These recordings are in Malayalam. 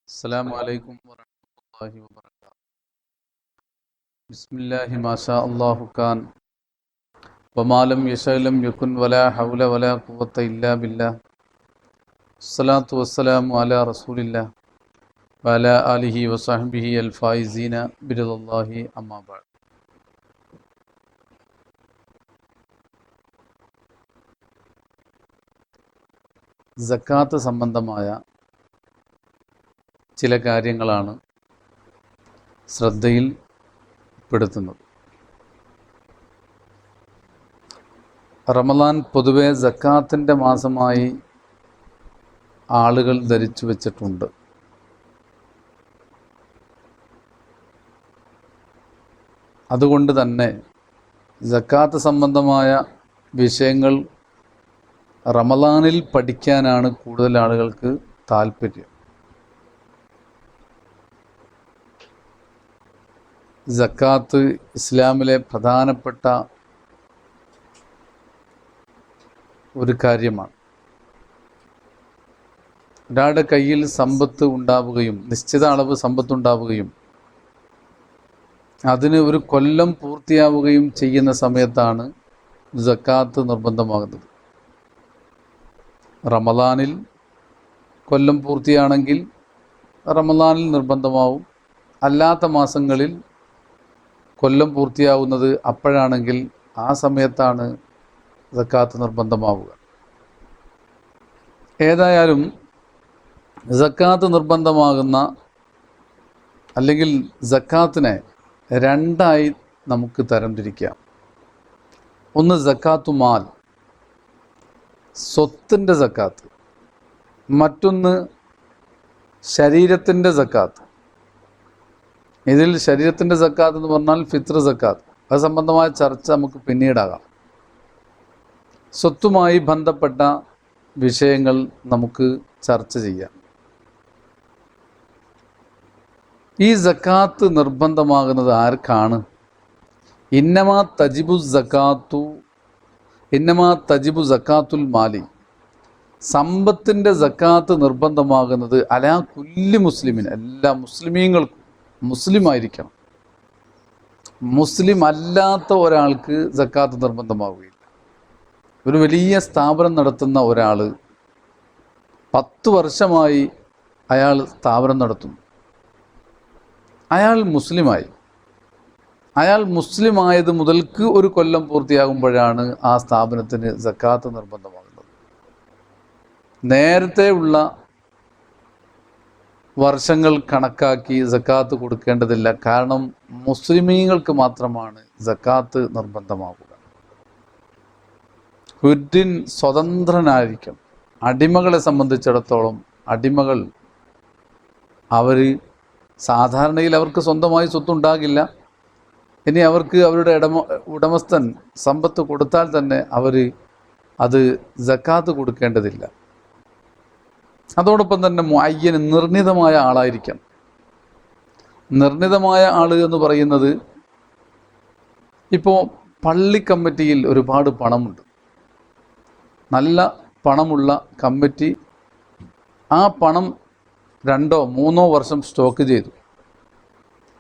السلام عليكم ورحمة الله وبركاته. بسم الله ما شاء الله كان وما لم يشاء لم يكن ولا حول ولا قوة إلا بالله. الصلاة والسلام على رسول الله وعلى آله وصحبه الفائزين برضا الله أما بعد. സക്കാത്ത് സംബന്ധമായ ചില കാര്യങ്ങളാണ് ശ്രദ്ധയിൽ പെടുത്തുന്നത്. റമദാൻ പൊതുവെ സക്കാത്തിൻ്റെ മാസമായി ആളുകൾ ധരിച്ചു വച്ചിട്ടുണ്ട്. അതുകൊണ്ട് തന്നെ സക്കാത്ത് സംബന്ധമായ വിഷയങ്ങൾ റമദാനിൽ പഠിക്കാനാണ് കൂടുതൽ ആളുകൾക്ക് താല്പര്യം. സക്കാത്ത് ഇസ്ലാമിലെ പ്രധാനപ്പെട്ട ഒരു കാര്യമാണ്. ഒരാളുടെ കയ്യിൽ സമ്പത്ത് ഉണ്ടാവുകയും നിശ്ചിത അളവ് സമ്പത്തുണ്ടാവുകയും അതിന് ഒരു കൊല്ലം പൂർത്തിയാവുകയും ചെയ്യുന്ന സമയത്താണ് സക്കാത്ത് നിർബന്ധമാകുന്നത്. റമദാനിൽ കൊല്ലം പൂർത്തിയാണെങ്കിൽ റമദാനിൽ നിർബന്ധമാവും. അല്ലാത്ത മാസങ്ങളിൽ കൊല്ലം പൂർത്തിയാവുന്നത് അപ്പോഴാണെങ്കിൽ ആ സമയത്താണ് സക്കാത്ത് നിർബന്ധമാവുക. ഏതായാലും സക്കാത്ത് നിർബന്ധമാകുന്ന അല്ലെങ്കിൽ സക്കാത്തിനെ രണ്ടായി നമുക്ക് തരംതിരിക്കാം. ഒന്ന് സക്കാത്തു മാൽ, സ്വത്തിൻ്റെ സക്കാത്ത്. മറ്റൊന്ന് ശരീരത്തിൻ്റെ സക്കാത്ത്. ഇതിൽ ശരീരത്തിൻ്റെ സക്കാത്ത് എന്ന് പറഞ്ഞാൽ ഫിത്ർ സക്കാത്ത്. അത് സംബന്ധമായ ചർച്ച നമുക്ക് പിന്നീടാകാം. സ്വത്തുമായി ബന്ധപ്പെട്ട വിഷയങ്ങൾ നമുക്ക് ചർച്ച ചെയ്യാം. ഈ സക്കാത്ത് നിർബന്ധമാകുന്നത് ആർക്കാണ്? ഇന്നമാ തജിബു സക്കാത്തുൽ മാലി. സമ്പത്തിൻ്റെ സക്കാത്ത് നിർബന്ധമാകുന്നത് അലാ കുല്ലി മുസ്ലിമിൻ, എല്ലാ മുസ്ലിമീങ്ങൾക്കും. മുസ്ലിമായിരിക്കണം. മുസ്ലിം അല്ലാത്ത ഒരാൾക്ക് സക്കാത്ത് നിർബന്ധമാവുകയില്ല. ഒരു വലിയ സ്ഥാപനം നടത്തുന്ന ഒരാൾ 10 വർഷമായി അയാൾ സ്ഥാപനം നടത്തുന്നു. അയാൾ മുസ്ലിമായി. അയാൾ മുസ്ലിമായത് മുതൽക്ക് ഒരു കൊല്ലം പൂർത്തിയാകുമ്പോഴാണ് ആ സ്ഥാപനത്തിന് സക്കാത്ത് നിർബന്ധമാകുന്നത്. നേരത്തെ ഉള്ള വർഷങ്ങൾ കണക്കാക്കി സക്കാത്ത് കൊടുക്കേണ്ടതില്ല. കാരണം മുസ്ലിമീങ്ങൾക്ക് മാത്രമാണ് സക്കാത്ത് നിർബന്ധമാവുക. ഹുദ്ദിൻ സ്വതന്ത്രനായിരിക്കും. അടിമകളെ സംബന്ധിച്ചിടത്തോളം അടിമകൾ അവർ സാധാരണയിൽ അവർക്ക് സ്വന്തമായി സ്വത്തുണ്ടാകില്ല. ഇനി അവർക്ക് അവരുടെ ഉടമസ്ഥൻ സമ്പത്ത് കൊടുത്താൽ തന്നെ അവർ അത് സക്കാത്ത് കൊടുക്കേണ്ടതില്ല. അതോടൊപ്പം തന്നെ മുഅയ്യൻ, നിർണിതമായ ആളായിരിക്കാം. നിർണിതമായ ആൾ എന്ന് പറയുന്നത്, ഇപ്പോൾ പള്ളി കമ്മിറ്റിയിൽ ഒരുപാട് പണമുണ്ട്. നല്ല പണമുള്ള കമ്മിറ്റി ആ പണം 2-3 വർഷം സ്റ്റോക്ക് ചെയ്തു.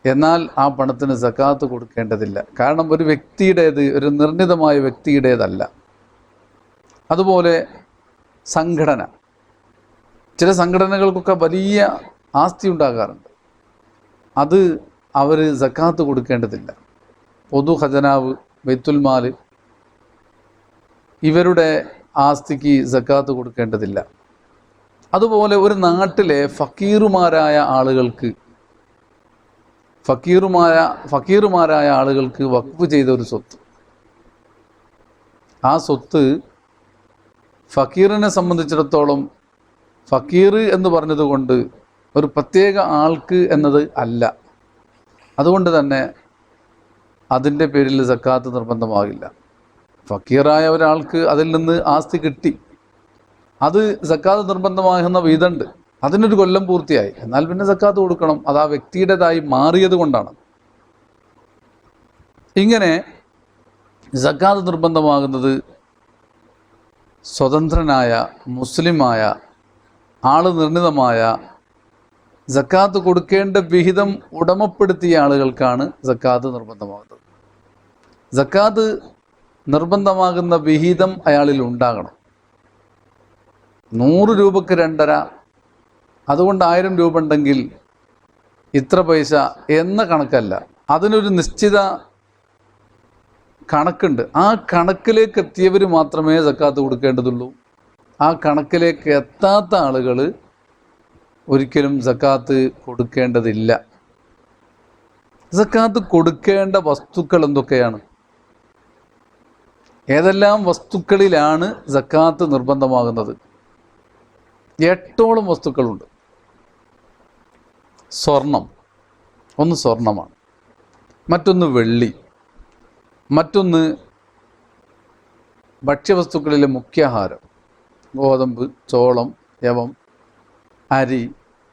എന്നാൽ ആ പണത്തിന് സക്കാത്ത് കൊടുക്കേണ്ടതില്ല. കാരണം ഒരു വ്യക്തിയുടേത്, ഒരു നിർണിതമായ വ്യക്തിയുടേതല്ല. അതുപോലെ സംഘടന, ചില സംഘടനകൾക്കൊക്കെ വലിയ ആസ്തി ഉണ്ടാകാറുണ്ട്. അത് അവർ സക്കാത്ത് കൊടുക്കേണ്ടതില്ല. പൊതു ഖജനാവ്, ബൈത്തുൽ മാൽ, ഇവരുടെ ആസ്തിക്ക് സക്കാത്ത് കൊടുക്കേണ്ടതില്ല. അതുപോലെ ഒരു നാട്ടിലെ ഫക്കീറുമാരായ ആളുകൾക്ക് വഖഫ് ചെയ്ത ഒരു സ്വത്ത്, ആ സ്വത്ത് ഫക്കീറിനെ സംബന്ധിച്ചിടത്തോളം ഫക്കീർ എന്ന് പറഞ്ഞതുകൊണ്ട് ഒരു പ്രത്യേക ആൾക്ക് എന്നത് അല്ല. അതുകൊണ്ട് തന്നെ അതിൻ്റെ പേരിൽ സക്കാത്ത് നിർബന്ധമാകില്ല. ഫക്കീറായ ഒരാൾക്ക് അതിൽ നിന്ന് ആസ്തി കിട്ടി, അത് സക്കാത്ത് നിർബന്ധമാകുന്ന വിധമുണ്ട്. അതിനൊരു കൊല്ലം പൂർത്തിയായി, എന്നാൽ പിന്നെ സക്കാത്ത് കൊടുക്കണം. അത് ആ വ്യക്തിയുടേതായി മാറിയത് കൊണ്ടാണ്. ഇങ്ങനെ സക്കാത്ത് നിർബന്ധമാകുന്നത് സ്വതന്ത്രനായ മുസ്ലിമായ ആള് നിർണിതമായ സക്കാത്ത് കൊടുക്കേണ്ട വിഹിതം ഉടമപ്പെടുത്തിയ ആളുകൾക്കാണ് സക്കാത്ത് നിർബന്ധമാകുന്നത്. സക്കാത്ത് നിർബന്ധമാകുന്ന വിഹിതം അയാളിൽ ഉണ്ടാകണം. 100 രൂപക്ക് 2.5, അതുകൊണ്ട് 1000 രൂപ ഉണ്ടെങ്കിൽ ഇത്ര പൈസ എന്ന കണക്കല്ല. അതിനൊരു നിശ്ചിത കണക്കുണ്ട്. ആ കണക്കിലേക്ക് എത്തിയവർ മാത്രമേ സക്കാത്ത് കൊടുക്കേണ്ടതുള്ളൂ. ആ കണക്കിലേക്ക് എത്താത്ത ആളുകൾ ഒരിക്കലും സക്കാത്ത് കൊടുക്കേണ്ടതില്ല. സക്കാത്ത് കൊടുക്കേണ്ട വസ്തുക്കൾ എന്തൊക്കെയാണ്? ഏതെല്ലാം വസ്തുക്കളിലാണ് സക്കാത്ത് നിർബന്ധമാകുന്നത്? 8ഓളം വസ്തുക്കളുണ്ട്. സ്വർണം, ഒന്ന് സ്വർണമാണ്, മറ്റൊന്ന് വെള്ളി, മറ്റൊന്ന് ഭക്ഷ്യവസ്തുക്കളിലെ മുഖ്യാഹാരം, ഗോതമ്പ്, ചോളം, യവം, അരി,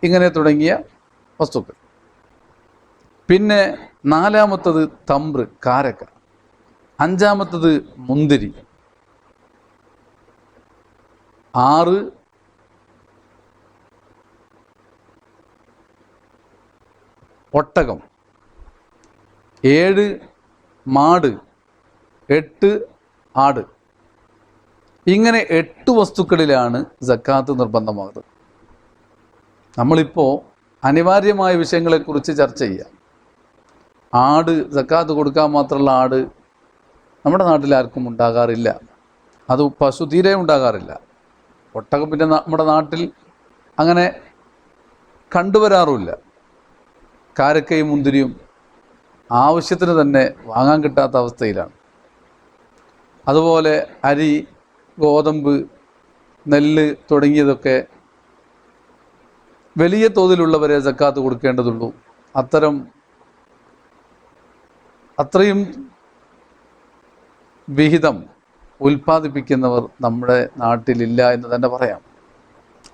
ഇങ്ങനെ തുടങ്ങിയ വസ്തുക്കൾ. പിന്നെ 4-മത്തത് തമ്പ്ര്, കാരക്ക. 5-മത്തത് മുന്തിരി. 6 ഒട്ടകം. 7 മാട്. 8 ആട്. ഇങ്ങനെ 8 വസ്തുക്കളിലാണ് സക്കാത്ത് നിർബന്ധമാകുന്നത്. നമ്മളിപ്പോൾ അനിവാര്യമായ വിഷയങ്ങളെക്കുറിച്ച് ചർച്ച ചെയ്യാം. ആട്, സക്കാത്ത് കൊടുക്കാൻ മാത്രമുള്ള ആട് നമ്മുടെ നാട്ടിലാർക്കും ഉണ്ടാകാറില്ല. അത് പശു തീരെ ഉണ്ടാകാറില്ല. ഒട്ടകം പിന്നെ നമ്മുടെ നാട്ടിൽ അങ്ങനെ കണ്ടുവരാറുമില്ല. കാരക്കയും മുന്തിരിയും ആവശ്യത്തിന് തന്നെ വാങ്ങാൻ കിട്ടാത്ത അവസ്ഥയിലാണ്. അതുപോലെ അരി, ഗോതമ്പ്, നെല്ല് തുടങ്ങിയതൊക്കെ വലിയ തോതിലുള്ളവരെ സക്കാത്ത് കൊടുക്കേണ്ടതുള്ളൂ. അത്രയും വിഹിതം ഉൽപ്പാദിപ്പിക്കുന്നവർ നമ്മുടെ നാട്ടിലില്ല എന്ന് തന്നെ പറയാം.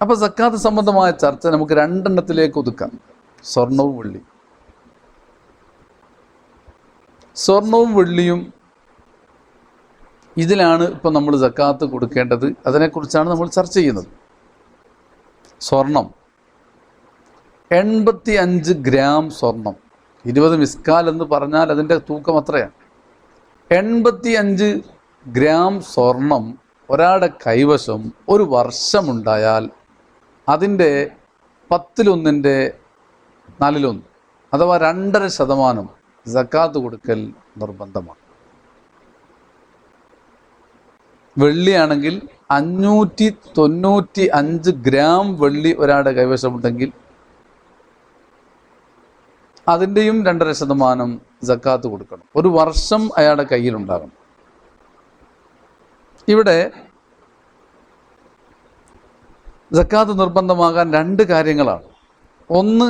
അപ്പോൾ സക്കാത്ത് സംബന്ധമായ ചർച്ച നമുക്ക് 2 ഒതുക്കാം. സ്വർണവും വെള്ളിയും. സ്വർണവും വെള്ളിയും ഇതിലാണ് ഇപ്പം നമ്മൾ സക്കാത്ത് കൊടുക്കേണ്ടത്. അതിനെക്കുറിച്ചാണ് നമ്മൾ ചർച്ച ചെയ്യുന്നത്. സ്വർണം 85 ഗ്രാം സ്വർണം. 20 മിസ്കാൽ എന്ന് പറഞ്ഞാൽ അതിൻ്റെ തൂക്കം അത്രയാണ്. 85 ഗ്രാം സ്വർണം ഒരാളുടെ കൈവശം ഒരു വർഷമുണ്ടായാൽ അതിൻ്റെ 1/10 അഥവാ 2.5% സക്കാത്ത് കൊടുക്കൽ നിർബന്ധമാണ്. വെള്ളിയാണെങ്കിൽ 595 ഗ്രാം വെള്ളി ഒരാളുടെ കൈവശമുണ്ടെങ്കിൽ അതിൻ്റെയും 2.5% സക്കാത്ത് കൊടുക്കണം. ഒരു വർഷം അയാളുടെ കയ്യിലുണ്ടാകണം. ഇവിടെ സക്കാത്ത് നിർബന്ധമാകാൻ 2 കാര്യങ്ങളാണ്. ഒന്ന്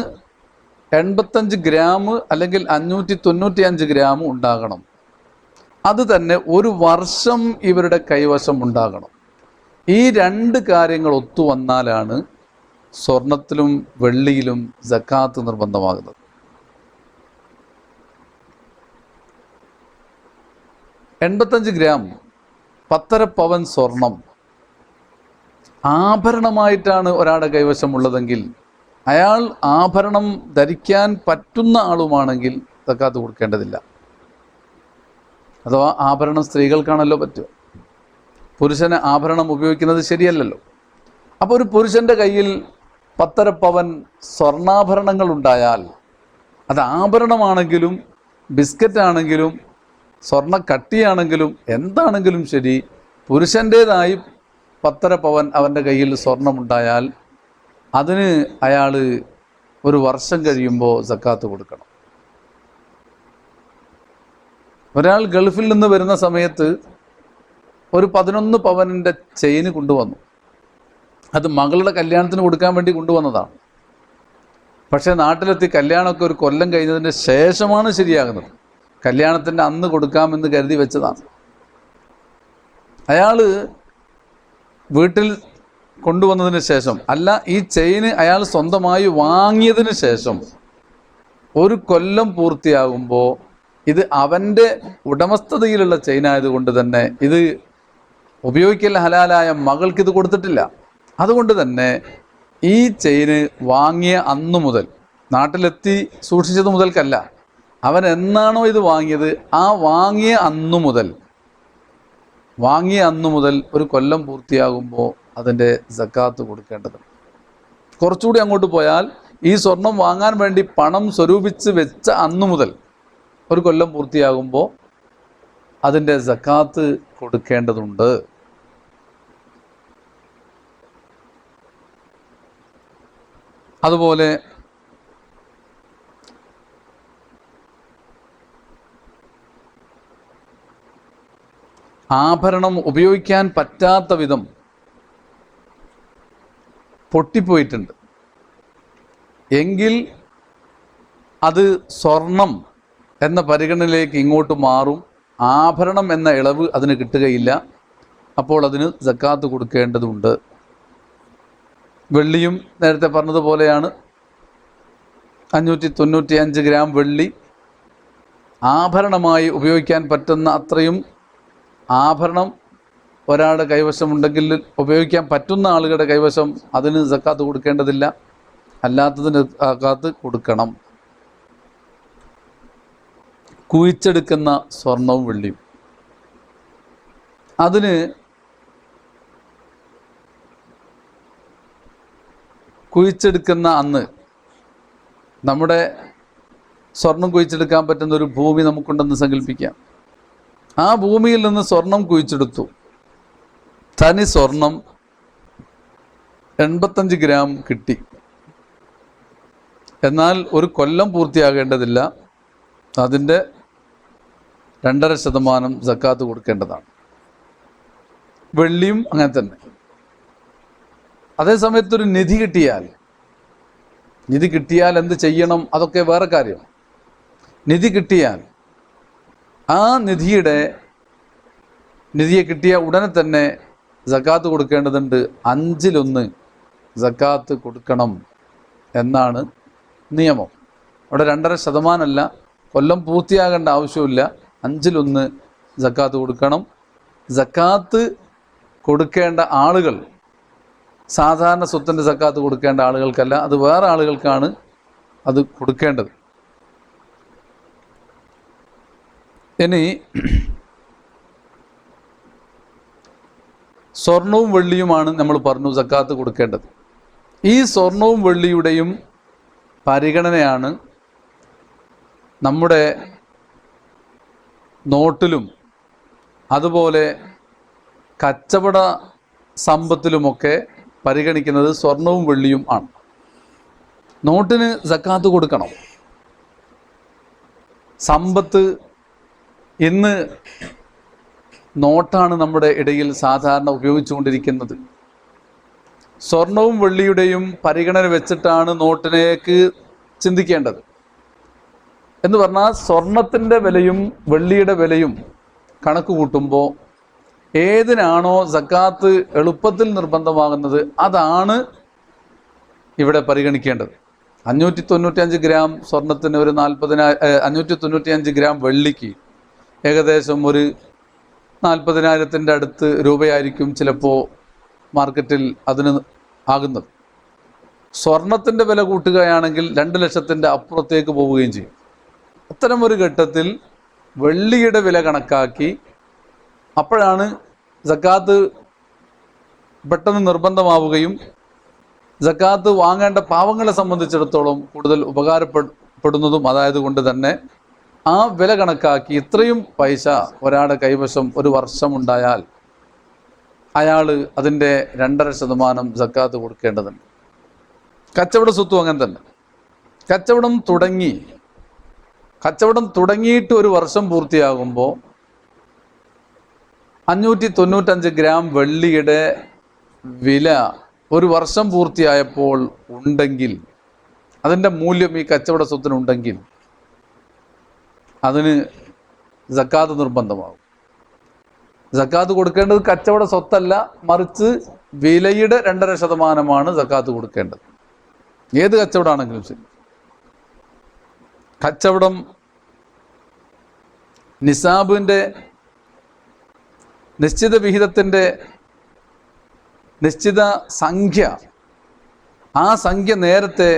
85 ഗ്രാം അല്ലെങ്കിൽ 595 ഗ്രാം ഉണ്ടാകണം. അത് തന്നെ ഒരു വർഷം ഇവരുടെ കൈവശം ഉണ്ടാകണം. ഈ 2 കാര്യങ്ങൾ ഒത്തുവന്നാലാണ് സ്വർണത്തിലും വെള്ളിയിലും സക്കാത്ത് നിർബന്ധമാകുന്നത്. 85 ഗ്രാം 1.5 പവൻ സ്വർണം ആഭരണമായിട്ടാണ് ഒരാളുടെ കൈവശമുള്ളതെങ്കിൽ, അയാൾ ആഭരണം ധരിക്കാൻ പറ്റുന്ന ആളുമാണെങ്കിൽ സക്കാത്ത് കൊടുക്കേണ്ടതില്ല. അഥവാ ആഭരണം സ്ത്രീകൾക്കാണല്ലോ പറ്റുക. പുരുഷന് ആഭരണം ഉപയോഗിക്കുന്നത് ശരിയല്ലല്ലോ. അപ്പോൾ ഒരു പുരുഷൻ്റെ കയ്യിൽ 1.5 പവൻ സ്വർണ്ണാഭരണങ്ങൾ ഉണ്ടായാൽ, അത് ആഭരണമാണെങ്കിലും ബിസ്ക്കറ്റാണെങ്കിലും സ്വർണ്ണ കട്ടിയാണെങ്കിലും എന്താണെങ്കിലും ശരി, പുരുഷൻ്റേതായി 1.5 പവൻ അവൻ്റെ കയ്യിൽ സ്വർണമുണ്ടായാൽ അതിന് അയാൾ ഒരു വർഷം കഴിയുമ്പോൾ സക്കാത്ത് കൊടുക്കണം. ഒരാൾ ഗൾഫിൽ നിന്ന് വരുന്ന സമയത്ത് ഒരു 11 പവനിൻ്റെ ചെയിന് കൊണ്ടുവന്നു. അത് മകളുടെ കല്യാണത്തിന് കൊടുക്കാൻ വേണ്ടി കൊണ്ടുവന്നതാണ്. പക്ഷേ നാട്ടിലെത്തി കല്യാണമൊക്കെ ഒരു കൊല്ലം കഴിഞ്ഞതിന് ശേഷമാണ് ശരിയാകുന്നത്. കല്യാണത്തിൻ്റെ അന്ന് കൊടുക്കാമെന്ന് കരുതി വെച്ചതാണ്. അയാൾ വീട്ടിൽ കൊണ്ടുവന്നതിന് ശേഷം, അല്ല, ഈ ചെയിന് അയാൾ സ്വന്തമായി വാങ്ങിയതിന് ശേഷം ഒരു കൊല്ലം പൂർത്തിയാകുമ്പോൾ ഇത് അവൻ്റെ ഉടമസ്ഥതയിലുള്ള ചെയിനായതുകൊണ്ട് തന്നെ ഇത് ഉപയോഗിക്കൽ ഹലാലായ മകൾക്കിത് കൊടുത്തിട്ടില്ല. അതുകൊണ്ട് തന്നെ ഈ ചെയിന് വാങ്ങിയ അന്നു മുതൽ, നാട്ടിലെത്തി സൂക്ഷിച്ചത് മുതൽക്കല്ല, അവൻ എന്നാണോ ഇത് വാങ്ങിയത് ആ വാങ്ങിയ അന്നു മുതൽ ഒരു കൊല്ലം പൂർത്തിയാകുമ്പോൾ അതിൻ്റെ സക്കാത്ത് കൊടുക്കേണ്ടതുണ്ട്. കുറച്ചുകൂടി അങ്ങോട്ട് പോയാൽ ഈ സ്വർണം വാങ്ങാൻ വേണ്ടി പണം സ്വരൂപിച്ച് വെച്ച അന്നു മുതൽ ഒരു കൊല്ലം പൂർത്തിയാകുമ്പോൾ അതിൻ്റെ സക്കാത്ത് കൊടുക്കേണ്ടതുണ്ട്. അതുപോലെ ആഭരണം ഉപയോഗിക്കാൻ പറ്റാത്ത വിധം പൊട്ടിപ്പോയിട്ടുണ്ട് എങ്കിൽ അത് സ്വർണം എന്ന പരിഗണനയിലേക്ക് ഇങ്ങോട്ട് മാറും. ആഭരണം എന്ന ഇളവ് അതിന് കിട്ടുകയില്ല. അപ്പോൾ അതിന് സക്കാത്ത് കൊടുക്കേണ്ടതുണ്ട്. വെള്ളിയും നേരത്തെ പറഞ്ഞതുപോലെയാണ്. 595 ഗ്രാം വെള്ളി ആഭരണമായി ഉപയോഗിക്കാൻ പറ്റുന്ന അത്രയും ആഭരണം ഒരാളുടെ കൈവശമുണ്ടെങ്കിൽ ഉപയോഗിക്കാൻ പറ്റുന്ന ആളുകളുടെ കൈവശം അതിന് സക്കാത്ത് കൊടുക്കേണ്ടതില്ല. അല്ലാത്തതിന് സക്കാത്ത് കൊടുക്കണം. കുഴിച്ചെടുക്കുന്ന സ്വർണവും വെള്ളിയും അതിന് കുഴിച്ചെടുക്കുന്ന അന്ന് നമ്മുടെ സ്വർണം കുഴിച്ചെടുക്കാൻ പറ്റുന്ന ഒരു ഭൂമി നമുക്കുണ്ടെന്ന് സങ്കല്പിക്കാം. ആ ഭൂമിയിൽ നിന്ന് സ്വർണം കുഴിച്ചെടുത്തു. തനി സ്വർണം 85 ഗ്രാം കിട്ടി. എന്നാൽ ഒരു കൊല്ലം പൂർത്തിയാകേണ്ടതില്ല. അതിൻ്റെ 2.5% സക്കാത്ത് കൊടുക്കേണ്ടതാണ്. വെള്ളിയും അങ്ങനെ തന്നെ. അതേസമയത്തൊരു നിധി കിട്ടിയാൽ എന്ത് ചെയ്യണം? അതൊക്കെ വേറെ കാര്യം. നിധി കിട്ടിയാൽ ആ നിധിയെ കിട്ടിയ ഉടനെ തന്നെ സക്കാത്ത് കൊടുക്കേണ്ടതുണ്ട്. 1/5 സക്കാത്ത് കൊടുക്കണം എന്നാണ് നിയമം. അവിടെ 2.5% അല്ല, കൊല്ലം പൂർത്തിയാകേണ്ട ആവശ്യമില്ല. 1/5 സക്കാത്ത് കൊടുക്കണം. സക്കാത്ത് കൊടുക്കേണ്ട ആളുകൾ സാധാരണ സ്വത്തിൻ്റെ സക്കാത്ത് കൊടുക്കേണ്ട ആളുകൾക്കല്ല, അത് വേറെ ആളുകൾക്കാണ് അത് കൊടുക്കേണ്ടത്. ഇനി സ്വർണവും വെള്ളിയുമാണ് നമ്മൾ പറഞ്ഞു സക്കാത്ത് കൊടുക്കേണ്ടത്. ഈ സ്വർണവും വെള്ളിയുടെയും പരിഗണനയാണ് നമ്മുടെ നോട്ടിലും അതുപോലെ കച്ചവട സമ്പത്തിലുമൊക്കെ പരിഗണിക്കുന്നത് സ്വർണവും വെള്ളിയും ആണ്. നോട്ടിന് സക്കാത്ത് കൊടുക്കണം. സമ്പത്ത് ഇന്ന് നോട്ടാണ് നമ്മുടെ ഇടയിൽ സാധാരണ ഉപയോഗിച്ചുകൊണ്ടിരിക്കുന്നത്. സ്വർണവും വെള്ളിയുടെയും പരിഗണന വെച്ചിട്ടാണ് നോട്ടിലേക്ക് ചിന്തിക്കേണ്ടത്. എന്ന് പറഞ്ഞാൽ സ്വർണത്തിൻ്റെ വിലയും വെള്ളിയുടെ വിലയും കണക്ക് കൂട്ടുമ്പോൾ ഏതിനാണോ സക്കാത്ത് എളുപ്പത്തിൽ നിർബന്ധമാകുന്നത് അതാണ് ഇവിടെ പരിഗണിക്കേണ്ടത്. 595 ഗ്രാം സ്വർണത്തിന് ഒരു 595 ഗ്രാം വെള്ളിക്ക് ഏകദേശം ഒരു 40,000 അടുത്ത് രൂപയായിരിക്കും ചിലപ്പോൾ മാർക്കറ്റിൽ അതിന് ആകുന്നത്. സ്വർണത്തിൻ്റെ വില കൂട്ടുകയാണെങ്കിൽ 2 ലക്ഷത്തിൻ്റെ അപ്പുറത്തേക്ക് പോവുകയും ചെയ്യും. അത്തരമൊരു ഘട്ടത്തിൽ വെള്ളിയുടെ വില കണക്കാക്കി അപ്പോഴാണ് സക്കാത്ത് പെട്ടെന്ന് നിർബന്ധമാവുകയും സക്കാത്ത് വാങ്ങേണ്ട പാവങ്ങളെ സംബന്ധിച്ചിടത്തോളം കൂടുതൽ ഉപകാരപ്പെടുന്നതും. അതായത് കൊണ്ട് തന്നെ ആ വില കണക്കാക്കി ഇത്രയും പൈസ ഒരാളുടെ കൈവശം ഒരു വർഷമുണ്ടായാൽ അയാൾ അതിൻ്റെ 2.5% സക്കാത്ത് കൊടുക്കേണ്ടതുണ്ട്. കച്ചവട സ്വത്തും അങ്ങനെ തന്നെ. കച്ചവടം തുടങ്ങിയിട്ട് ഒരു വർഷം പൂർത്തിയാകുമ്പോൾ 595 ഗ്രാം വെള്ളിയുടെ വില ഒരു വർഷം പൂർത്തിയായപ്പോൾ ഉണ്ടെങ്കിൽ, അതിൻ്റെ മൂല്യം ഈ കച്ചവട സ്വത്തിനുണ്ടെങ്കിൽ അതിന് സക്കാത്ത് നിർബന്ധമാകും. സക്കാത്ത് കൊടുക്കേണ്ടത് കച്ചവട സ്വത്തല്ല, മറിച്ച് വിലയുടെ 2.5% സക്കാത്ത് കൊടുക്കേണ്ടത്. ഏത് കച്ചവടമാണെങ്കിലും ശരി. കച്ചവടം നിസാബിൻ്റെ നിശ്ചിത വിഹിതത്തിൻ്റെ നിശ്ചിത സംഖ്യ ആ സംഖ്യ നേരത്തെ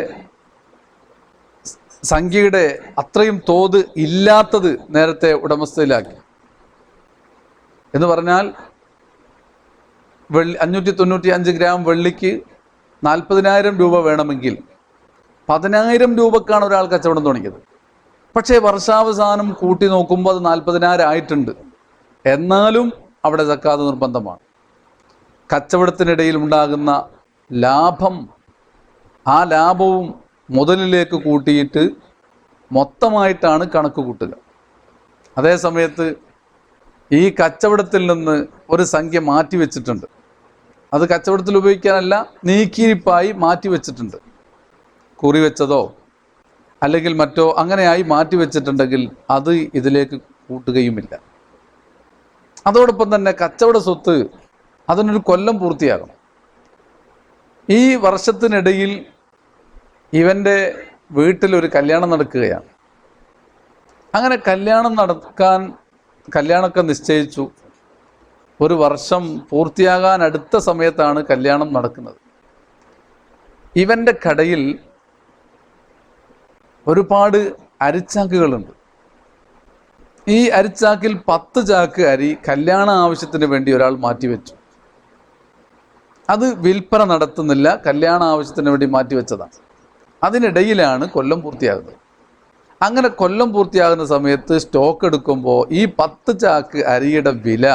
സംഖ്യയുടെ അത്രയും തോത് ഇല്ലാത്തത് നേരത്തെ ഉടമസ്ഥയിലാക്കി. എന്ന് പറഞ്ഞാൽ 595 ഗ്രാം വെള്ളിക്ക് 40,000 രൂപ വേണമെങ്കിൽ 10,000 രൂപക്കാണ് ഒരാൾ കച്ചവടം തുടങ്ങിയത്. പക്ഷേ വർഷാവസാനം കൂട്ടി നോക്കുമ്പോൾ അത് 40,000 ആയിട്ടുണ്ട്. എന്നാലും അവിടെ സക്കാത്ത് നിർബന്ധമാണ്. കച്ചവടത്തിനിടയിൽ ഉണ്ടാകുന്ന ലാഭം, ആ ലാഭവും മുതലിലേക്ക് കൂട്ടിയിട്ട് മൊത്തമായിട്ടാണ് കണക്ക് കൂട്ടുക. അതേ സമയത്ത് ഈ കച്ചവടത്തിൽ നിന്ന് ഒരു സംഖ്യ മാറ്റി വെച്ചിട്ടുണ്ട്. അത് കച്ചവടത്തിൽ ഉപയോഗിക്കാനല്ല, നീക്കിയിരിപ്പായി മാറ്റി വെച്ചിട്ടുണ്ട്. കുറി വെച്ചതോ അല്ലെങ്കിൽ മറ്റോ അങ്ങനെയായി മാറ്റി വെച്ചിട്ടുണ്ടെങ്കിൽ അത് ഇതിലേക്ക് കൂട്ടുകയുമില്ല. അതോടൊപ്പം തന്നെ കച്ചവട സ്വത്ത് അതിനൊരു കൊല്ലം പൂർത്തിയാകണം. ഈ വർഷത്തിനിടയിൽ ഇവൻ്റെ വീട്ടിലൊരു കല്യാണം നടക്കുകയാണ്. അങ്ങനെ കല്യാണമൊക്കെ നിശ്ചയിച്ചു. ഒരു വർഷം പൂർത്തിയാകാൻ അടുത്ത സമയത്താണ് കല്യാണം നടക്കുന്നത്. ഇവൻ്റെ കടയിൽ ഒരുപാട് അരിച്ചാക്കുകളുണ്ട്. ഈ അരിച്ചാക്കിൽ 10 ചാക്ക് അരി കല്യാണ ആവശ്യത്തിന് വേണ്ടി ഒരാൾ മാറ്റിവെച്ചു. അത് വിൽപ്പന നടത്തുന്നില്ല, കല്യാണ ആവശ്യത്തിന് വേണ്ടി മാറ്റിവെച്ചതാണ്. അതിനിടയിലാണ് കൊല്ലം പൂർത്തിയാകുന്നത്. അങ്ങനെ കൊല്ലം പൂർത്തിയാകുന്ന സമയത്ത് സ്റ്റോക്ക് എടുക്കുമ്പോൾ ഈ 10 ചാക്ക് അരിയുടെ വില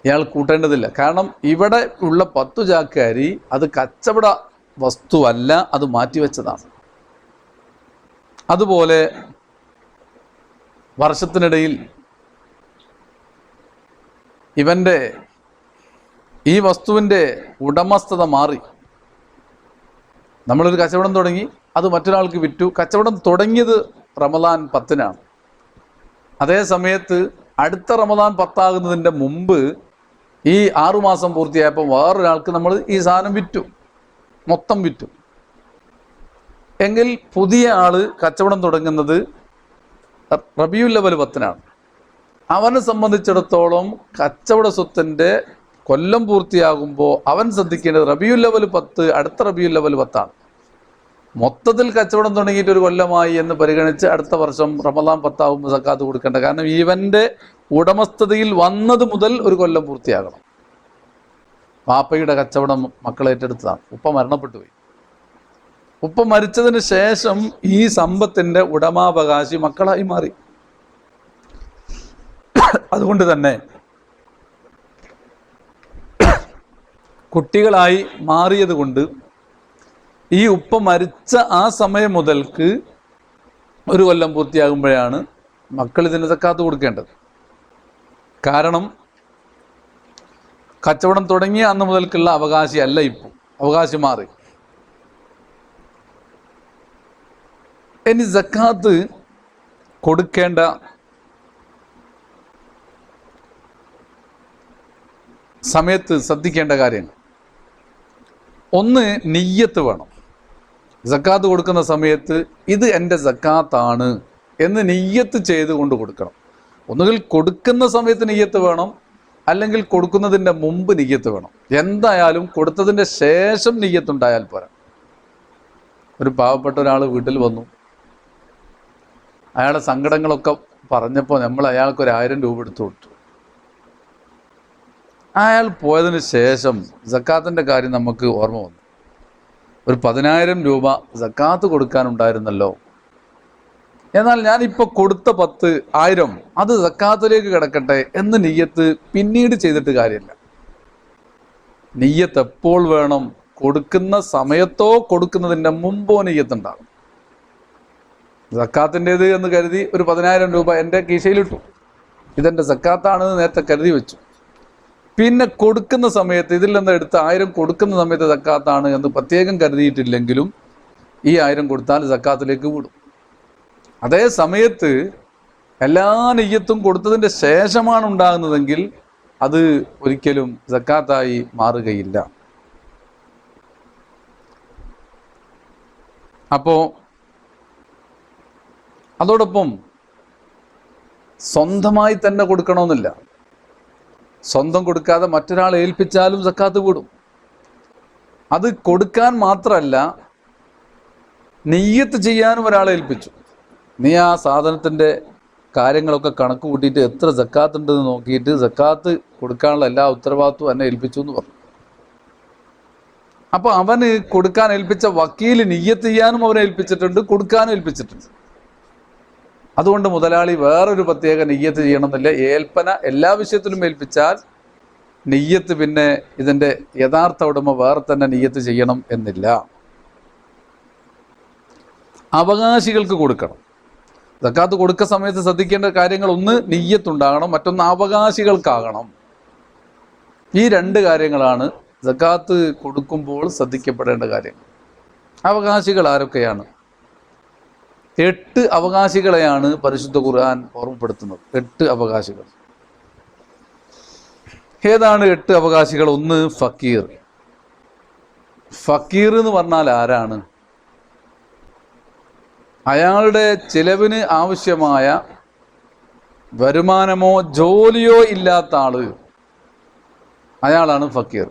ഇയാൾ കൂട്ടേണ്ടതില്ല. കാരണം ഇവിടെ ഉള്ള 10 ചാക്ക് അരി അത് കച്ചവട വസ്തുവല്ല, അത് മാറ്റിവെച്ചതാണ്. അതുപോലെ വർഷത്തിനിടയിൽ ഇവൻ്റെ ഈ വസ്തുവിൻ്റെ ഉടമസ്ഥത മാറി. നമ്മളൊരു കച്ചവടം തുടങ്ങി, അത് മറ്റൊരാൾക്ക് വിറ്റു. കച്ചവടം തുടങ്ങിയത് റമദാൻ 10-നാണ്. അതേ സമയത്ത് അടുത്ത റമദാൻ 10 മുമ്പ് ഈ 6 മാസം പൂർത്തിയായപ്പോൾ വേറൊരാൾക്ക് നമ്മൾ ഈ സാധനം വിറ്റു, മൊത്തം വിറ്റു. എങ്കിൽ പുതിയ ആള് കച്ചവടം തുടങ്ങുന്നത് റബീഉൽ അവ്വൽ 10-നാണ്. അവനെ സംബന്ധിച്ചിടത്തോളം കച്ചവട സ്വത്തിൻ്റെ കൊല്ലം പൂർത്തിയാകുമ്പോൾ അവൻ ശ്രദ്ധിക്കേണ്ടത് റബീഉൽ അവ്വൽ 10, അടുത്ത റബീഉൽ അവ്വൽ 10-ആണ്. മൊത്തത്തിൽ കച്ചവടം തുടങ്ങിയിട്ട് ഒരു കൊല്ലമായി എന്ന് പരിഗണിച്ച് അടുത്ത വർഷം റമദാൻ 10 സക്കാത്ത് കൊടുക്കേണ്ട. കാരണം ഇവൻ്റെ ഉടമസ്ഥതയിൽ വന്നത് മുതൽ ഒരു കൊല്ലം പൂർത്തിയാകണം. വാപ്പയുടെ കച്ചവടം മക്കൾ ഏറ്റെടുത്തതാണ്. ഉപ്പ മരണപ്പെട്ടു പോയി. ഉപ്പ മരിച്ചതിന് ശേഷം ഈ സമ്പത്തിൻ്റെ ഉടമാവകാശി മക്കളായി മാറി. അതുകൊണ്ട് തന്നെ കുട്ടികളായി മാറിയത് കൊണ്ട് ഈ ഉപ്പ മരിച്ച ആ സമയം മുതൽക്ക് ഒരു കൊല്ലം പൂർത്തിയാകുമ്പോഴാണ് മക്കൾ ഇതിന് സക്കാത്ത് കൊടുക്കേണ്ടത്. കാരണം കച്ചവടം തുടങ്ങിയ അന്ന് മുതൽക്കുള്ള അവകാശി അല്ല, ഇപ്പോൾ അവകാശി മാറി. ഇനി സക്കാത്ത് കൊടുക്കേണ്ട സമയത്ത് ശ്രദ്ധിക്കേണ്ട കാര്യങ്ങൾ: ഒന്ന്, നിയ്യത്ത് വേണം. സക്കാത്ത് കൊടുക്കുന്ന സമയത്ത് ഇത് എൻ്റെ സക്കാത്താണ് എന്ന് നിയ്യത്ത് ചെയ്തുകൊണ്ട് കൊടുക്കണം. ഒന്നുകിൽ കൊടുക്കുന്ന സമയത്ത് നിയ്യത്ത് വേണം, അല്ലെങ്കിൽ കൊടുക്കുന്നതിൻ്റെ മുമ്പ് നിയ്യത്ത് വേണം. എന്തായാലും കൊടുത്തതിൻ്റെ ശേഷം നിയ്യത്തുണ്ടായാൽ പോരാ. ഒരു പാവപ്പെട്ട ഒരാൾ വീട്ടിൽ വന്നു. അയാളുടെ സങ്കടങ്ങളൊക്കെ പറഞ്ഞപ്പോൾ നമ്മൾ അയാൾക്ക് 1,000 രൂപ എടുത്തു കൊടുത്തു. അയാൾ പോയതിന് ശേഷം സക്കാത്തിൻ്റെ കാര്യം നമുക്ക് ഓർമ്മ വന്നു. ഒരു 10,000 രൂപ സക്കാത്ത് കൊടുക്കാനുണ്ടായിരുന്നല്ലോ, എന്നാൽ ഞാനിപ്പോൾ കൊടുത്ത 10,000 അത് സക്കാത്തിലേക്ക് കിടക്കട്ടെ എന്ന് നിയ്യത്ത് പിന്നീട് ചെയ്തിട്ട് കാര്യമില്ല. നിയ്യത്ത് എപ്പോൾ വേണം? കൊടുക്കുന്ന സമയത്തോ കൊടുക്കുന്നതിൻ്റെ മുമ്പോ നിയ്യത്തുണ്ടാകും. സക്കാത്തിൻ്റേത് എന്ന് കരുതി ഒരു 10,000 രൂപ എൻ്റെ കീശയിലിട്ടു, ഇതെൻ്റെ സക്കാത്താണെന്ന് നേരത്തെ കരുതി വെച്ചു. പിന്നെ കൊടുക്കുന്ന സമയത്ത് ഇതിൽ നിന്ന് എടുത്ത് 1000 കൊടുക്കുന്ന സമയത്ത് സക്കാത്താണ് എന്ന് പ്രത്യേകം കരുതിയിട്ടില്ലെങ്കിലും ഈ 1000 കൊടുത്താൽ സക്കാത്തിലേക്ക് വിടും. അതേ സമയത്ത് എല്ലാ നിയ്യത്തും കൊടുത്തതിൻ്റെ ശേഷമാണ് ഉണ്ടാകുന്നതെങ്കിൽ അത് ഒരിക്കലും സക്കാത്തായി മാറുകയില്ല. അപ്പോൾ അതോടൊപ്പം സ്വന്തമായി തന്നെ കൊടുക്കണമെന്നില്ല. സ്വന്തം കൊടുക്കാതെ മറ്റൊരാൾ ഏൽപ്പിച്ചാലും സക്കാത്ത് കൂടും. അത് കൊടുക്കാൻ മാത്രമല്ല, നിയ്യത്ത് ചെയ്യാനും ഒരാളെ ഏൽപ്പിച്ചു. നീ ആ സാധനത്തിൻ്റെ കാര്യങ്ങളൊക്കെ കണക്ക് കൂട്ടിയിട്ട് എത്ര സക്കാത്ത് ഉണ്ടെന്ന് നോക്കിയിട്ട് സക്കാത്ത് കൊടുക്കാനുള്ള എല്ലാ ഉത്തരവാദിത്വവും എന്നെ ഏൽപ്പിച്ചു എന്ന് പറഞ്ഞു. അപ്പോൾ അവന് കൊടുക്കാൻ ഏൽപ്പിച്ച വക്കീൽ നിയ്യത്ത് ചെയ്യാനും അവനെ ഏൽപ്പിച്ചിട്ടുണ്ട്, കൊടുക്കാനും ഏൽപ്പിച്ചിട്ടുണ്ട്. അതുകൊണ്ട് മുതലാളി വേറൊരു പ്രത്യേക നിയ്യത്ത് ചെയ്യണമെന്നില്ല. ഏൽപ്പന എല്ലാ വിഷയത്തിലും ഏൽപ്പിച്ചാൽ നിയ്യത്ത് പിന്നെ ഇതിൻ്റെ യഥാർത്ഥ ഉടമ വേറെ തന്നെ നിയ്യത്ത് ചെയ്യണം എന്നില്ല. അവകാശികൾക്ക് കൊടുക്കണം. സക്കാത്ത് കൊടുക്കുന്ന സമയത്ത് ശ്രദ്ധിക്കേണ്ട കാര്യങ്ങൾ, ഒന്ന് നിയ്യത്തുണ്ടാകണം, മറ്റൊന്ന് അവകാശികൾക്കാകണം. ഈ രണ്ട് കാര്യങ്ങളാണ് സക്കാത്ത് കൊടുക്കുമ്പോൾ ശ്രദ്ധിക്കപ്പെടേണ്ട കാര്യങ്ങൾ. അവകാശികൾ ആരൊക്കെയാണ്? 8 അവകാശികളെയാണ് പരിശുദ്ധ ഖുർആൻ ഓർമ്മപ്പെടുത്തുന്നത്. 8 അവകാശികൾ. ഏതാണ് 8 അവകാശികൾ? ഒന്ന് ഫക്കീർ. ഫക്കീർ എന്ന് പറഞ്ഞാൽ ആരാണ്? അയാളുടെ ചിലവിന് ആവശ്യമായ വരുമാനമോ ജോലിയോ ഇല്ലാത്ത ആള്, അയാളാണ് ഫക്കീർ.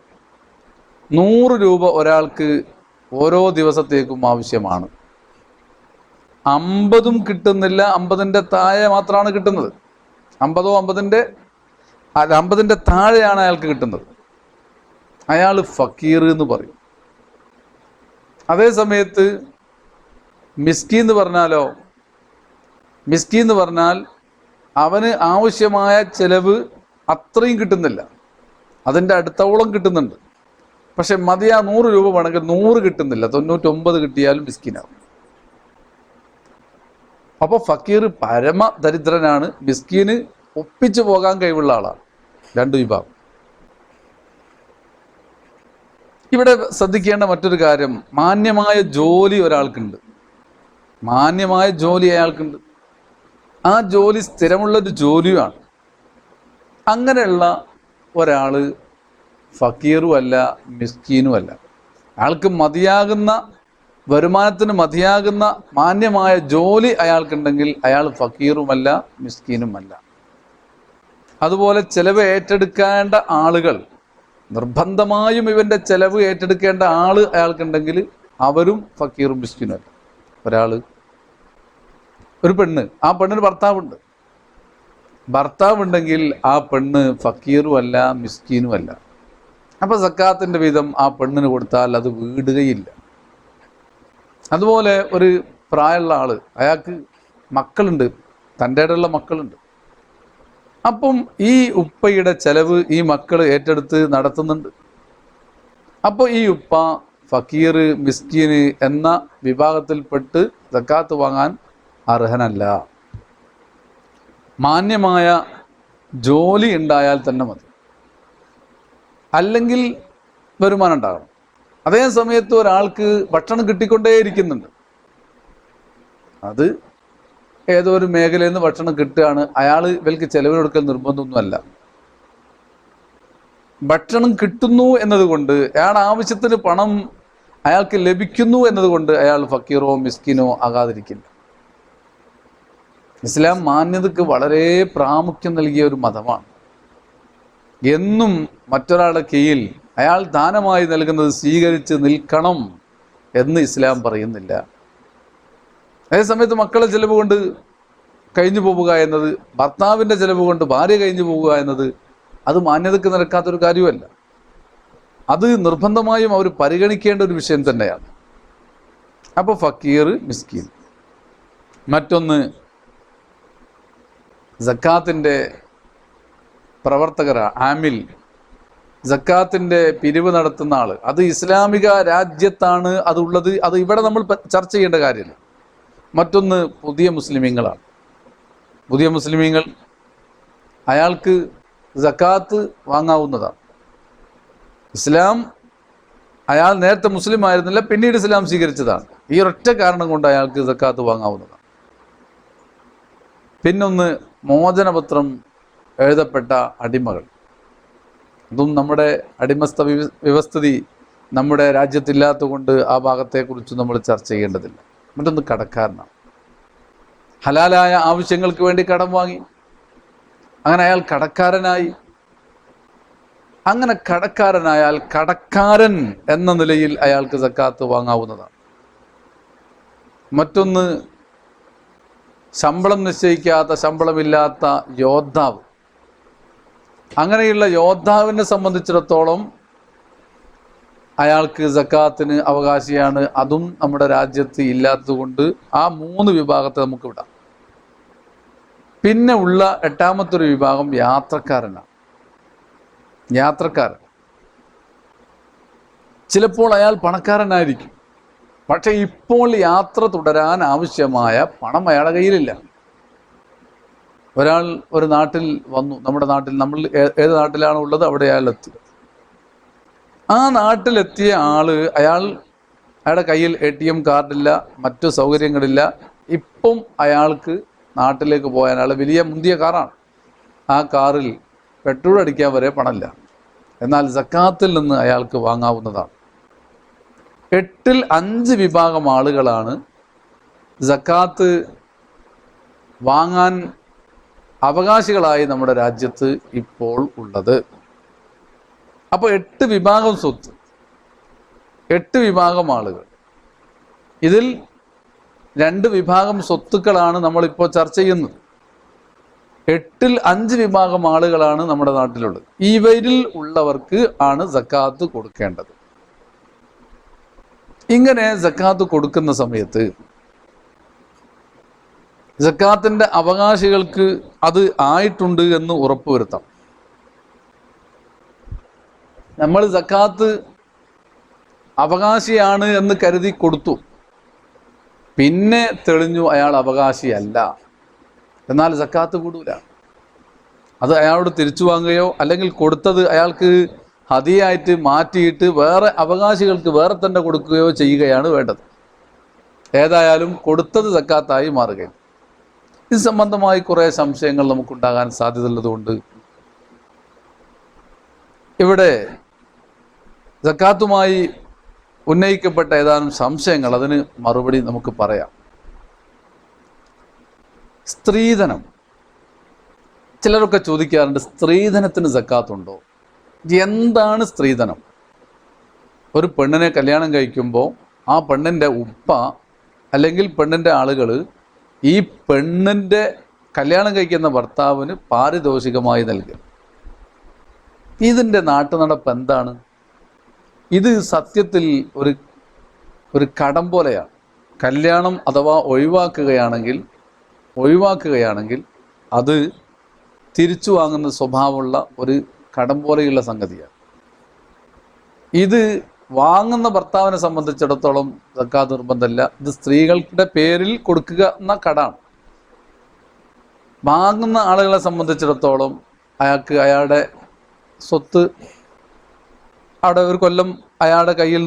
100 രൂപ ഒരാൾക്ക് ഓരോ ദിവസത്തേക്കും ആവശ്യമാണ്. 50ഉം കിട്ടുന്നില്ല, 50ൻ്റെ താഴെ മാത്രമാണ് കിട്ടുന്നത്. 50ൻ്റെ താഴെയാണ് അയാൾക്ക് കിട്ടുന്നത്. അയാൾ ഫക്കീർ എന്ന് പറയും. അതേ സമയത്ത് മിസ്കീൻ എന്ന് പറഞ്ഞാലോ? മിസ്കീൻ എന്ന് പറഞ്ഞാൽ അവന് ആവശ്യമായ ചെലവ് അത്രയും കിട്ടുന്നില്ല, അതിൻ്റെ അടുത്തോളം കിട്ടുന്നുണ്ട്. പക്ഷെ മതിയാ 100 രൂപ വേണമെങ്കിൽ 100 കിട്ടുന്നില്ല, 99 കിട്ടിയാലും മിസ്കീനാവും. അപ്പോൾ ഫക്കീർ പരമ ദരിദ്രനാണ്, മിസ്കീന് ഒപ്പിച്ചു പോകാൻ കഴിവുള്ള ആളാണ്. 2 വിഭാഗം. ഇവിടെ ശ്രദ്ധിക്കേണ്ട മറ്റൊരു കാര്യം, മാന്യമായ ജോലി ഒരാൾക്കുണ്ട്. മാന്യമായ ജോലി അയാൾക്കുണ്ട്. ആ ജോലി സ്ഥിരമുള്ളൊരു ജോലിയുമാണ്. അങ്ങനെയുള്ള ഒരാൾ ഫക്കീറും അല്ല, മിസ്കീനും അല്ല. അയാൾക്ക് മതിയാകുന്ന വരുമാനത്തിന് മതിയാകുന്ന മാന്യമായ ജോലി അയാൾക്കുണ്ടെങ്കിൽ അയാൾ ഫക്കീറുമല്ല, മിസ്കീനുമല്ല. അതുപോലെ ചെലവ് ഏറ്റെടുക്കേണ്ട ആളുകൾ, നിർബന്ധമായും ഇവൻ്റെ ചെലവ് ഏറ്റെടുക്കേണ്ട ആൾ അയാൾക്കുണ്ടെങ്കിൽ അവരും ഫക്കീറും മിസ്കീനും അല്ല. ഒരു പെണ്ണ്, ആ പെണ്ണിന് ഭർത്താവുണ്ട്. ഭർത്താവുണ്ടെങ്കിൽ ആ പെണ്ണ് ഫക്കീറും അല്ല, മിസ്കീനും അല്ല. അപ്പോൾ സക്കാത്തിൻ്റെ വീതം ആ പെണ്ണിന് കൊടുത്താൽ അത് വീടുകയില്ല. അതുപോലെ ഒരു പ്രായമുള്ള ആള്, അയാൾക്ക് മക്കളുണ്ട്, തൻ്റെ ഇടയിലുള്ള മക്കളുണ്ട്. അപ്പം ഈ ഉപ്പയുടെ ചെലവ് ഈ മക്കൾ ഏറ്റെടുത്ത് നടത്തുന്നുണ്ട്. അപ്പോൾ ഈ ഉപ്പ ഫക്കീർ, മിസ്കീന് എന്ന വിഭാഗത്തിൽപ്പെട്ട് സക്കാത്ത് വാങ്ങാൻ അർഹനല്ല. മാന്യമായ ജോലി ഉണ്ടായാൽ തന്നെ മതി, അല്ലെങ്കിൽ വരുമാനം ഉണ്ടാകണം. അതേ സമയത്ത് ഒരാൾക്ക് ഭക്ഷണം കിട്ടിക്കൊണ്ടേയിരിക്കുന്നുണ്ട്, അത് ഏതോ ഒരു മേഖലയിൽ നിന്ന് ഭക്ഷണം കിട്ടുകയാണ്, അയാൾ ഇവർക്ക് ചെലവിനെടുക്കൽ നിർബന്ധമൊന്നുമല്ല. ഭക്ഷണം കിട്ടുന്നു എന്നതുകൊണ്ട്, അയാൾ ആവശ്യത്തിന് പണം അയാൾക്ക് ലഭിക്കുന്നു എന്നതുകൊണ്ട് അയാൾ ഫക്കീറോ മിസ്കിനോ ആകാതിരിക്കില്ല. ഇസ്ലാം മാന്യതയ്ക്ക് വളരെ പ്രാമുഖ്യം നൽകിയ ഒരു മതമാണ്. എന്നും മറ്റൊരാളുടെ കീഴിൽ അയാൾ ദാനമായി നൽകുന്നത് സ്വീകരിച്ച് നിൽക്കണം എന്ന് ഇസ്ലാം പറയുന്നില്ല. അതേസമയത്ത് മക്കളെ ചെലവ് കൊണ്ട് കഴിഞ്ഞു പോവുക എന്നത്, ഭർത്താവിൻ്റെ ചെലവ് കൊണ്ട് ഭാര്യ കഴിഞ്ഞു പോവുക എന്നത്, അത് മാന്യതയ്ക്ക് നിരക്കാത്തൊരു കാര്യമല്ല. അത് നിർബന്ധമായും അവർ പരിഗണിക്കേണ്ട ഒരു വിഷയം തന്നെയാണ്. അപ്പോൾ ഫക്കീർ, മിസ്കീൻ. മറ്റൊന്ന് സക്കാത്തിൻ്റെ പ്രവർത്തകരാ, ആമിൽ. സക്കാത്തിൻ്റെ പിരിവ് നടത്തുന്ന ആൾ, അത് ഇസ്ലാമിക രാജ്യത്താണ് അതുള്ളത്, അത് ഇവിടെ നമ്മൾ ചർച്ച ചെയ്യേണ്ട കാര്യമില്ല. മറ്റൊന്ന് പുതിയ മുസ്ലിമീങ്ങളാണ്. പുതിയ മുസ്ലിമീങ്ങൾ, അയാൾക്ക് സക്കാത്ത് വാങ്ങാവുന്നതാണ്. ഇസ്ലാം, അയാൾ നേരത്തെ മുസ്ലിം ആയിരുന്നില്ല, പിന്നീട് ഇസ്ലാം സ്വീകരിച്ചതാണ്. ഈ ഒരൊറ്റ കാരണം കൊണ്ട് അയാൾക്ക് സക്കാത്ത് വാങ്ങാവുന്നതാണ്. പിന്നൊന്ന് മോചനപത്രം എഴുതപ്പെട്ട അടിമകൾ. അതും നമ്മുടെ അടിമസ്ഥ വ്യവസ്ഥിതി നമ്മുടെ രാജ്യത്തില്ലാത്തത് കൊണ്ട് ആ ഭാഗത്തെക്കുറിച്ച് നമ്മൾ ചർച്ച ചെയ്യേണ്ടതില്ല. മറ്റൊന്ന് കടക്കാരനാണ്. ഹലാലായ ആവശ്യങ്ങൾക്ക് വേണ്ടി കടം വാങ്ങി, അങ്ങനെ അയാൾ കടക്കാരനായി. അങ്ങനെ കടക്കാരനായാൽ കടക്കാരൻ എന്ന നിലയിൽ അയാൾക്ക് സക്കാത്ത് വാങ്ങാവുന്നതാണ്. മറ്റൊന്ന്, ശമ്പളം നിശ്ചയിക്കാത്ത, ശമ്പളമില്ലാത്ത യോദ്ധാവ്. അങ്ങനെയുള്ള യോദ്ധാവിനെ സംബന്ധിച്ചിടത്തോളം അയാൾക്ക് സക്കാത്തിന് അവകാശിയാണ്. അതും നമ്മുടെ രാജ്യത്ത് ഇല്ലാത്തതുകൊണ്ട് ആ 3 വിഭാഗത്തെ നമുക്ക് വിടാം. പിന്നെ ഉള്ള 8ാമത്തെ വിഭാഗം യാത്രക്കാരനാണ്. യാത്രക്കാരൻ ചിലപ്പോൾ അയാൾ പണക്കാരനായിരിക്കും, പക്ഷെ ഇപ്പോൾ യാത്ര തുടരാൻ ആവശ്യമായ പണം അയാളുടെ കയ്യിലില്ല. ഒരാൾ ഒരു നാട്ടിൽ വന്നു, നമ്മുടെ നാട്ടിൽ, നമ്മൾ ഏത് നാട്ടിലാണ് ഉള്ളത് അവിടെ അയാൾ എത്തി. ആ നാട്ടിലെത്തിയ അയാളുടെ കയ്യിൽ ATM കാർഡില്ല, മറ്റു സൗകര്യങ്ങളില്ല. ഇപ്പം അയാൾക്ക് നാട്ടിലേക്ക് പോയാൽ, അയാൾ വലിയ മുന്തിയ കാറാണ്, ആ കാറിൽ പെട്രോൾ അടിക്കാൻ വരെ പണമില്ല. എന്നാൽ സക്കാത്തിൽ നിന്ന് അയാൾക്ക് വാങ്ങാവുന്നതാണ്. 8ൽ 5 വിഭാഗം ആളുകളാണ് സക്കാത്ത് വാങ്ങാൻ അവകാശികളായി നമ്മുടെ രാജ്യത്ത് ഇപ്പോൾ ഉള്ളത്. അപ്പോൾ 8 വിഭാഗം സ്വത്ത്, 8 വിഭാഗം ആളുകൾ. ഇതിൽ 2 വിഭാഗം സ്വത്തുക്കളാണ് നമ്മളിപ്പോൾ ചർച്ച ചെയ്യുന്നത്. 8ൽ 5 വിഭാഗം ആളുകളാണ് നമ്മുടെ നാട്ടിലുള്ളത്. ഇവരിൽ ഉള്ളവർക്ക് ആണ് സക്കാത്ത് കൊടുക്കേണ്ടത്. ഇങ്ങനെ സക്കാത്ത് കൊടുക്കുന്ന സമയത്ത് സക്കാത്തിന്റെ അവകാശികൾക്ക് അത് ആയിട്ടുണ്ട് എന്ന് ഉറപ്പുവരുത്താം. നമ്മൾ സക്കാത്ത് അവകാശിയാണ് എന്ന് കരുതി കൊടുത്തു, പിന്നെ തെളിഞ്ഞു അയാൾ അവകാശിയല്ല, എന്നാൽ സക്കാത്ത് കൂടൂല. അത് അയാളോട് തിരിച്ചു വാങ്ങുകയോ അല്ലെങ്കിൽ കൊടുത്തത് അയാൾക്ക് ഹദിയായിട്ട് മാറ്റിയിട്ട് വേറെ അവകാശികൾക്ക് വേറെ തന്നെ കൊടുക്കുകയോ ചെയ്യുകയാണ് വേണ്ടത്. ഏതായാലും കൊടുത്തത് സക്കാത്തായി മാറുകയാണ്. ഇത് സംബന്ധമായി കുറേ സംശയങ്ങൾ നമുക്കുണ്ടാകാൻ സാധ്യതയുള്ളതുകൊണ്ട് ഇവിടെ സക്കാത്തുമായി ഉന്നയിക്കപ്പെട്ട ഏതാനും സംശയങ്ങൾ, അതിന് മറുപടി നമുക്ക് പറയാം. സ്ത്രീധനം. ചിലരൊക്കെ ചോദിക്കാറുണ്ട്, സ്ത്രീധനത്തിന് സക്കാത്തുണ്ടോ? എന്താണ് സ്ത്രീധനം? ഒരു പെണ്ണിനെ കല്യാണം കഴിക്കുമ്പോൾ ആ പെണ്ണിൻ്റെ ഉപ്പ അല്ലെങ്കിൽ പെണ്ണിൻ്റെ ആളുകൾ ഈ പെണ്ണിൻ്റെ കല്യാണം കഴിക്കുന്ന ഭർത്താവിന് പാരിതോഷികമായി നൽകുക. ഇതിൻ്റെ നാട്ടുനടപ്പ് എന്താണ്? ഇത് സത്യത്തിൽ ഒരു കടം പോലെയാണ്. കല്യാണം അഥവാ ഒഴിവാക്കുകയാണെങ്കിൽ അത് തിരിച്ചു വാങ്ങുന്ന സ്വഭാവമുള്ള ഒരു കടം പോലെയുള്ള സംഗതിയാണ്. ഇത് വാങ്ങുന്ന ഭർത്താവിനെ സംബന്ധിച്ചിടത്തോളം സക്കാത്ത് നിർബന്ധമില്ല. ഇത് സ്ത്രീകളുടെ പേരിൽ കൊടുക്കുക എന്ന കടാണ്. വാങ്ങുന്ന ആളുകളെ സംബന്ധിച്ചിടത്തോളം അയാൾക്ക് അയാളുടെ സ്വത്ത് അവിടെ ഒരു കൊല്ലം അയാളുടെ കയ്യിൽ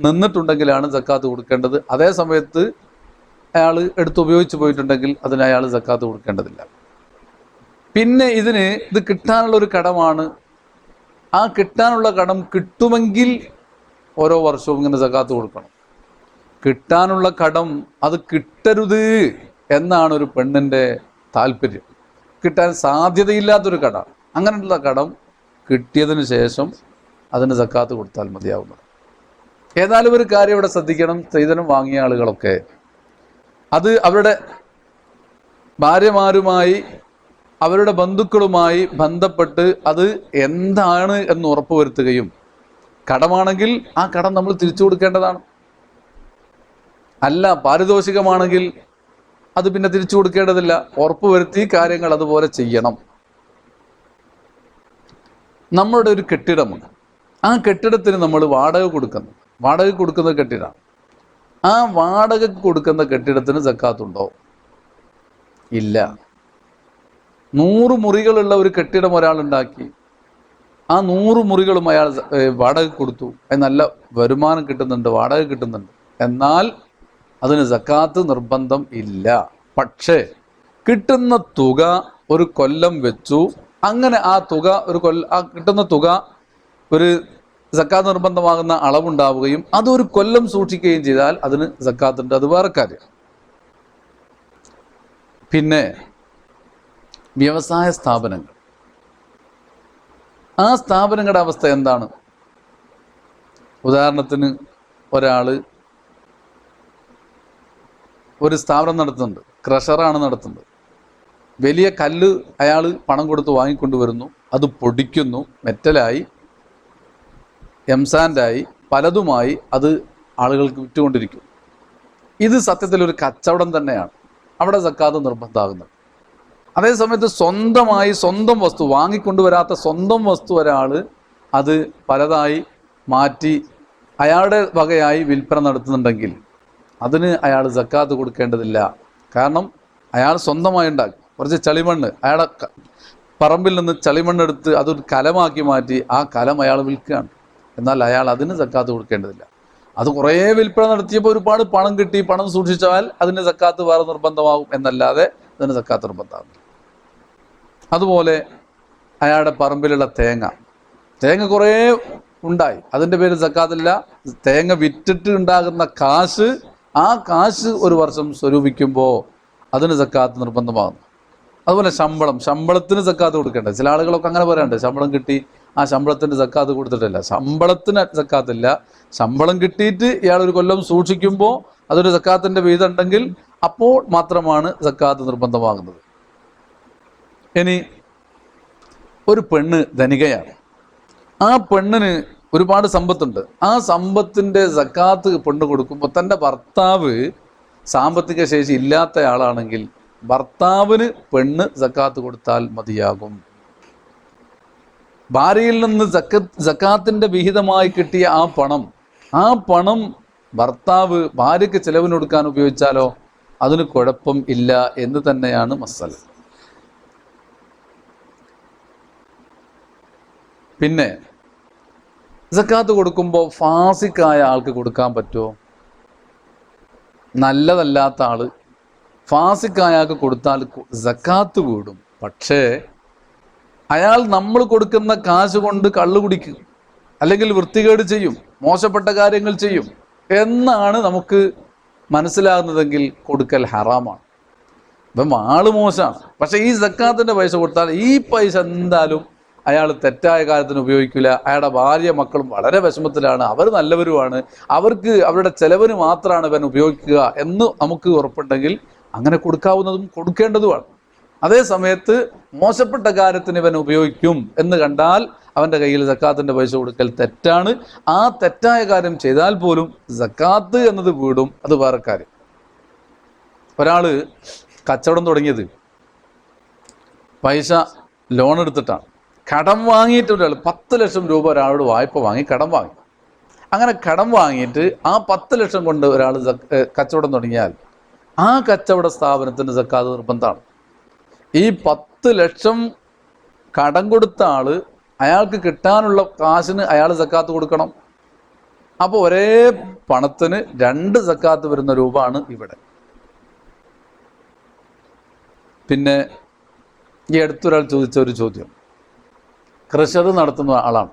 നിന്നിട്ടുണ്ടെങ്കിലാണ് സക്കാത്ത് കൊടുക്കേണ്ടത്. അതേ സമയത്ത് അയാൾ എടുത്ത് ഉപയോഗിച്ച് പോയിട്ടുണ്ടെങ്കിൽ അതിന് അയാൾ സക്കാത്ത് കൊടുക്കേണ്ടതില്ല. പിന്നെ ഇത് കിട്ടാനുള്ള ഒരു കടമാണ്. ആ കിട്ടാനുള്ള കടം കിട്ടുമെങ്കിൽ ഓരോ വർഷവും ഇങ്ങനെ സക്കാത്ത് കൊടുക്കണം. കിട്ടാനുള്ള കടം അത് കിട്ടരുത് എന്നാണ് ഒരു പെണ്ണിൻ്റെ താല്പര്യം. കിട്ടാൻ സാധ്യതയില്ലാത്തൊരു കടം, അങ്ങനെയുള്ള കടം കിട്ടിയതിന് ശേഷം അതിന് സക്കാത്ത് കൊടുത്താൽ മതിയാവുന്നത്. ഏതായാലും ഒരു കാര്യം ഇവിടെ ശ്രദ്ധിക്കണം. സ്ത്രീധനം വാങ്ങിയ ആളുകളൊക്കെ അത് അവരുടെ ഭാര്യമാരുമായി അവരുടെ ബന്ധുക്കളുമായി ബന്ധപ്പെട്ട് അത് എന്താണ് എന്ന് ഉറപ്പുവരുത്തുകയും, കടമാണെങ്കിൽ ആ കടം നമ്മൾ തിരിച്ചു കൊടുക്കേണ്ടതാണ്. അല്ല പാരിതോഷികമാണെങ്കിൽ അത് പിന്നെ തിരിച്ചു കൊടുക്കേണ്ടതില്ല. ഉറപ്പുവരുത്തി കാര്യങ്ങൾ അതുപോലെ ചെയ്യണം. നമ്മളുടെ ഒരു കെട്ടിടമുണ്ട്. ആ കെട്ടിടത്തിന് നമ്മൾ വാടക കൊടുക്കുന്ന കെട്ടിടമാണ്. ആ വാടകയ്ക്ക് കൊടുക്കുന്ന കെട്ടിടത്തിന് സക്കാത്തുണ്ടോ? ഇല്ല. 100 മുറികളുള്ള ഒരു കെട്ടിടം ഒരാളുണ്ടാക്കി, ആ 100 മുറികളും അയാൾ വാടക കൊടുത്തു. നല്ല വരുമാനം കിട്ടുന്നുണ്ട്, വാടക കിട്ടുന്നുണ്ട്. എന്നാൽ അതിന് സക്കാത്ത് നിർബന്ധം ഇല്ല. പക്ഷേ കിട്ടുന്ന തുക ഒരു കൊല്ലം വെച്ചു. അങ്ങനെ ആ തുക ആ കിട്ടുന്ന തുക ഒരു സക്കാത്ത് നിർബന്ധമാകുന്ന അളവുണ്ടാവുകയും അതൊരു കൊല്ലം സൂക്ഷിക്കുകയും ചെയ്താൽ അതിന് സക്കാത്തുണ്ട്. അത് വേറെ കാര്യം. പിന്നെ വ്യവസായ സ്ഥാപനങ്ങൾ, ആ സ്ഥാപനങ്ങളുടെ അവസ്ഥ എന്താണ്? ഉദാഹരണത്തിന് ഒരാൾ ഒരു സ്ഥാപനം നടത്തുന്നുണ്ട്, ക്രഷറാണ് നടത്തുന്നത്. വലിയ കല്ല് അയാൾ പണം കൊടുത്ത് വാങ്ങിക്കൊണ്ടുവരുന്നു, അത് പൊടിക്കുന്നു, മെറ്റലായി, എംസാൻഡായി, പലതുമായി അത് ആളുകൾക്ക് വിറ്റുകൊണ്ടിരിക്കും. ഇത് സത്യത്തിൽ ഒരു കച്ചവടം തന്നെയാണ്. അവിടെ സക്കാത്ത് നിർബന്ധമാകുന്നത്. അതേസമയത്ത് സ്വന്തം വസ്തു വാങ്ങിക്കൊണ്ടുവരാത്ത സ്വന്തം വസ്തു ഒരാൾ അത് പലതായി മാറ്റി അയാളുടെ വകയായി വിൽപ്പന നടത്തുന്നുണ്ടെങ്കിൽ അതിന് അയാൾ സക്കാത്ത് കൊടുക്കേണ്ടതില്ല. കാരണം അയാൾ സ്വന്തമായി ഉണ്ടാക്കി കുറച്ച് ചളിമണ്ണ്, അയാളുടെ പറമ്പിൽ നിന്ന് ചളിമണ്ണെടുത്ത് അതൊരു കലമാക്കി മാറ്റി ആ കലം അയാൾ വിൽക്കുകയാണ്. എന്നാൽ അയാൾ അതിന് സക്കാത്ത് കൊടുക്കേണ്ടതില്ല. അത് കുറേ വിൽപ്പന നടത്തിയപ്പോൾ ഒരുപാട് പണം കിട്ടി, പണം സൂക്ഷിച്ചാൽ അതിന് സക്കാത്ത് വേറെ നിർബന്ധമാകും എന്നല്ലാതെ അതിന് സക്കാത്ത് നിർബന്ധമാകും. അതുപോലെ അയാളുടെ പറമ്പിലുള്ള തേങ്ങ കുറേ ഉണ്ടായി, അതിൻ്റെ പേര് സക്കാത്തില്ല. തേങ്ങ വിറ്റിട്ട് ഉണ്ടാകുന്ന കാശ്, ആ കാശ് ഒരു വർഷം സ്വരൂപിക്കുമ്പോൾ അതിന് സക്കാത്ത് നിർബന്ധമാകുന്നു. അതുപോലെ ശമ്പളത്തിന് സക്കാത്ത് കൊടുക്കേണ്ട. ചില ആളുകളൊക്കെ അങ്ങനെ പറയാറുണ്ട്, ശമ്പളം കിട്ടി ആ ശമ്പളത്തിന് സക്കാത്ത് കൊടുത്തിട്ടില്ല. ശമ്പളത്തിന് സക്കാത്തില്ല. ശമ്പളം കിട്ടിയിട്ട് ഇയാൾ ഒരു കൊല്ലം സൂക്ഷിക്കുമ്പോൾ അതൊരു സക്കാത്തിൻ്റെ വീതം ഉണ്ടെങ്കിൽ അപ്പോൾ മാത്രമാണ് സക്കാത്ത് നിർബന്ധമാകുന്നത്. ഇനി ഒരു പെണ്ണ് ധനികയാണ്, ആ പെണ്ണിന് ഒരുപാട് സമ്പത്തുണ്ട്. ആ സമ്പത്തിൻ്റെ സക്കാത്ത് പെണ്ണ് കൊടുക്കുമ്പോൾ തൻ്റെ ഭർത്താവ് സാമ്പത്തിക ശേഷി ഇല്ലാത്ത ആളാണെങ്കിൽ ഭർത്താവിന് പെണ്ണ് സക്കാത്ത് കൊടുത്താൽ മതിയാകും. ഭാര്യയിൽ നിന്ന് സക്കാത്തിൻ്റെ വിഹിതമായി കിട്ടിയ ആ പണം ഭർത്താവ് ഭാര്യയ്ക്ക് ചെലവിന് കൊടുക്കാൻ ഉപയോഗിച്ചാലോ അതിന് കുഴപ്പം ഇല്ല എന്ന് തന്നെയാണ് മസല. പിന്നെ സക്കാത്ത് കൊടുക്കുമ്പോൾ ഫാസിക്കായ ആൾക്ക് കൊടുക്കാൻ പറ്റുമോ? നല്ലതല്ലാത്ത ആള് ഫാസിക്കായ ആൾക്ക് കൊടുത്താൽ സക്കാത്ത് കൂടും. പക്ഷേ അയാൾ നമ്മൾ കൊടുക്കുന്ന കാശ് കൊണ്ട് കള്ളു കുടിക്കും, അല്ലെങ്കിൽ വൃത്തികേട് ചെയ്യും, മോശപ്പെട്ട കാര്യങ്ങൾ ചെയ്യും എന്നാണ് നമുക്ക് മനസ്സിലാകുന്നതെങ്കിൽ കൊടുക്കൽ ഹറാമാണ്. ഇപ്പം ആള് മോശമാണ്, പക്ഷെ ഈ സക്കാത്തിൻ്റെ പൈസ കൊടുത്താൽ ഈ പൈസ എന്തായാലും അയാൾ തെറ്റായ കാര്യത്തിന് ഉപയോഗിക്കില്ല. അയാളുടെ ഭാര്യ മക്കളും വളരെ വിഷമത്തിലാണ്, അവർ നല്ലവരുമാണ്, അവർക്ക് അവരുടെ ചെലവിന് മാത്രമാണ് ഇവൻ ഉപയോഗിക്കുക എന്ന് നമുക്ക് ഉറപ്പുണ്ടെങ്കിൽ അങ്ങനെ കൊടുക്കാവുന്നതും കൊടുക്കേണ്ടതുമാണ്. അതേ സമയത്ത് മോശപ്പെട്ട കാര്യത്തിന് ഇവൻ ഉപയോഗിക്കും എന്ന് കണ്ടാൽ അവൻ്റെ കയ്യിൽ സക്കാത്തിൻ്റെ പൈസ കൊടുക്കൽ തെറ്റാണ്. ആ തെറ്റായ കാര്യം ചെയ്താൽ പോലും സക്കാത്ത് എന്നത് വീടും, അത് വേറെ കാര്യം. ഒരാൾ കച്ചവടം തുടങ്ങിയത് പൈസ ലോൺ എടുത്തിട്ടാണ്. കടം വാങ്ങിയിട്ട് ഒരാൾ 10 ലക്ഷം രൂപ ഒരാളോട് വായ്പ വാങ്ങി കടം വാങ്ങി. അങ്ങനെ കടം വാങ്ങിയിട്ട് ആ 10 ലക്ഷം കൊണ്ട് ഒരാൾ കച്ചവടം തുടങ്ങിയാൽ ആ കച്ചവട സ്ഥാപനത്തിന് സക്കാത്ത് നിർബന്ധമാണ്. ഈ 10 ലക്ഷം കടം കൊടുത്ത ആള് അയാൾക്ക് കിട്ടാനുള്ള കാശിന് അയാൾ സക്കാത്ത് കൊടുക്കണം. അപ്പോൾ ഒരേ പണത്തിന് 2 സക്കാത്ത് വരുന്ന രൂപമാണ് ഇവിടെ. പിന്നെ ഈ അടുത്തൊരാൾ ചോദിച്ച ഒരു ചോദ്യം, ക്രഷർ നടത്തുന്ന ആളാണ്.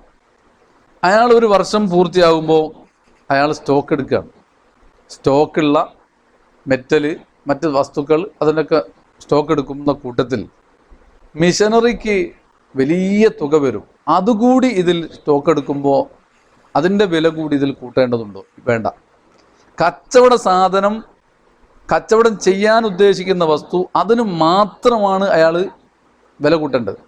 അയാൾ ഒരു വർഷം പൂർത്തിയാകുമ്പോൾ അയാൾ സ്റ്റോക്ക് എടുക്കുകയാണ്. സ്റ്റോക്കുള്ള മെറ്റല്, മറ്റ് വസ്തുക്കൾ, അതിനൊക്കെ സ്റ്റോക്ക് എടുക്കുന്ന കൂട്ടത്തിൽ മിഷനറിക്ക് വലിയ തുക വരും. അതുകൂടി ഇതിൽ സ്റ്റോക്ക് എടുക്കുമ്പോൾ അതിൻ്റെ വില കൂടി ഇതിൽ കൂട്ടേണ്ടതുണ്ടോ? വേണ്ട. കച്ചവടം ചെയ്യാൻ ഉദ്ദേശിക്കുന്ന വസ്തു അതിന് മാത്രമാണ് അയാൾ വില കൂട്ടേണ്ടത്.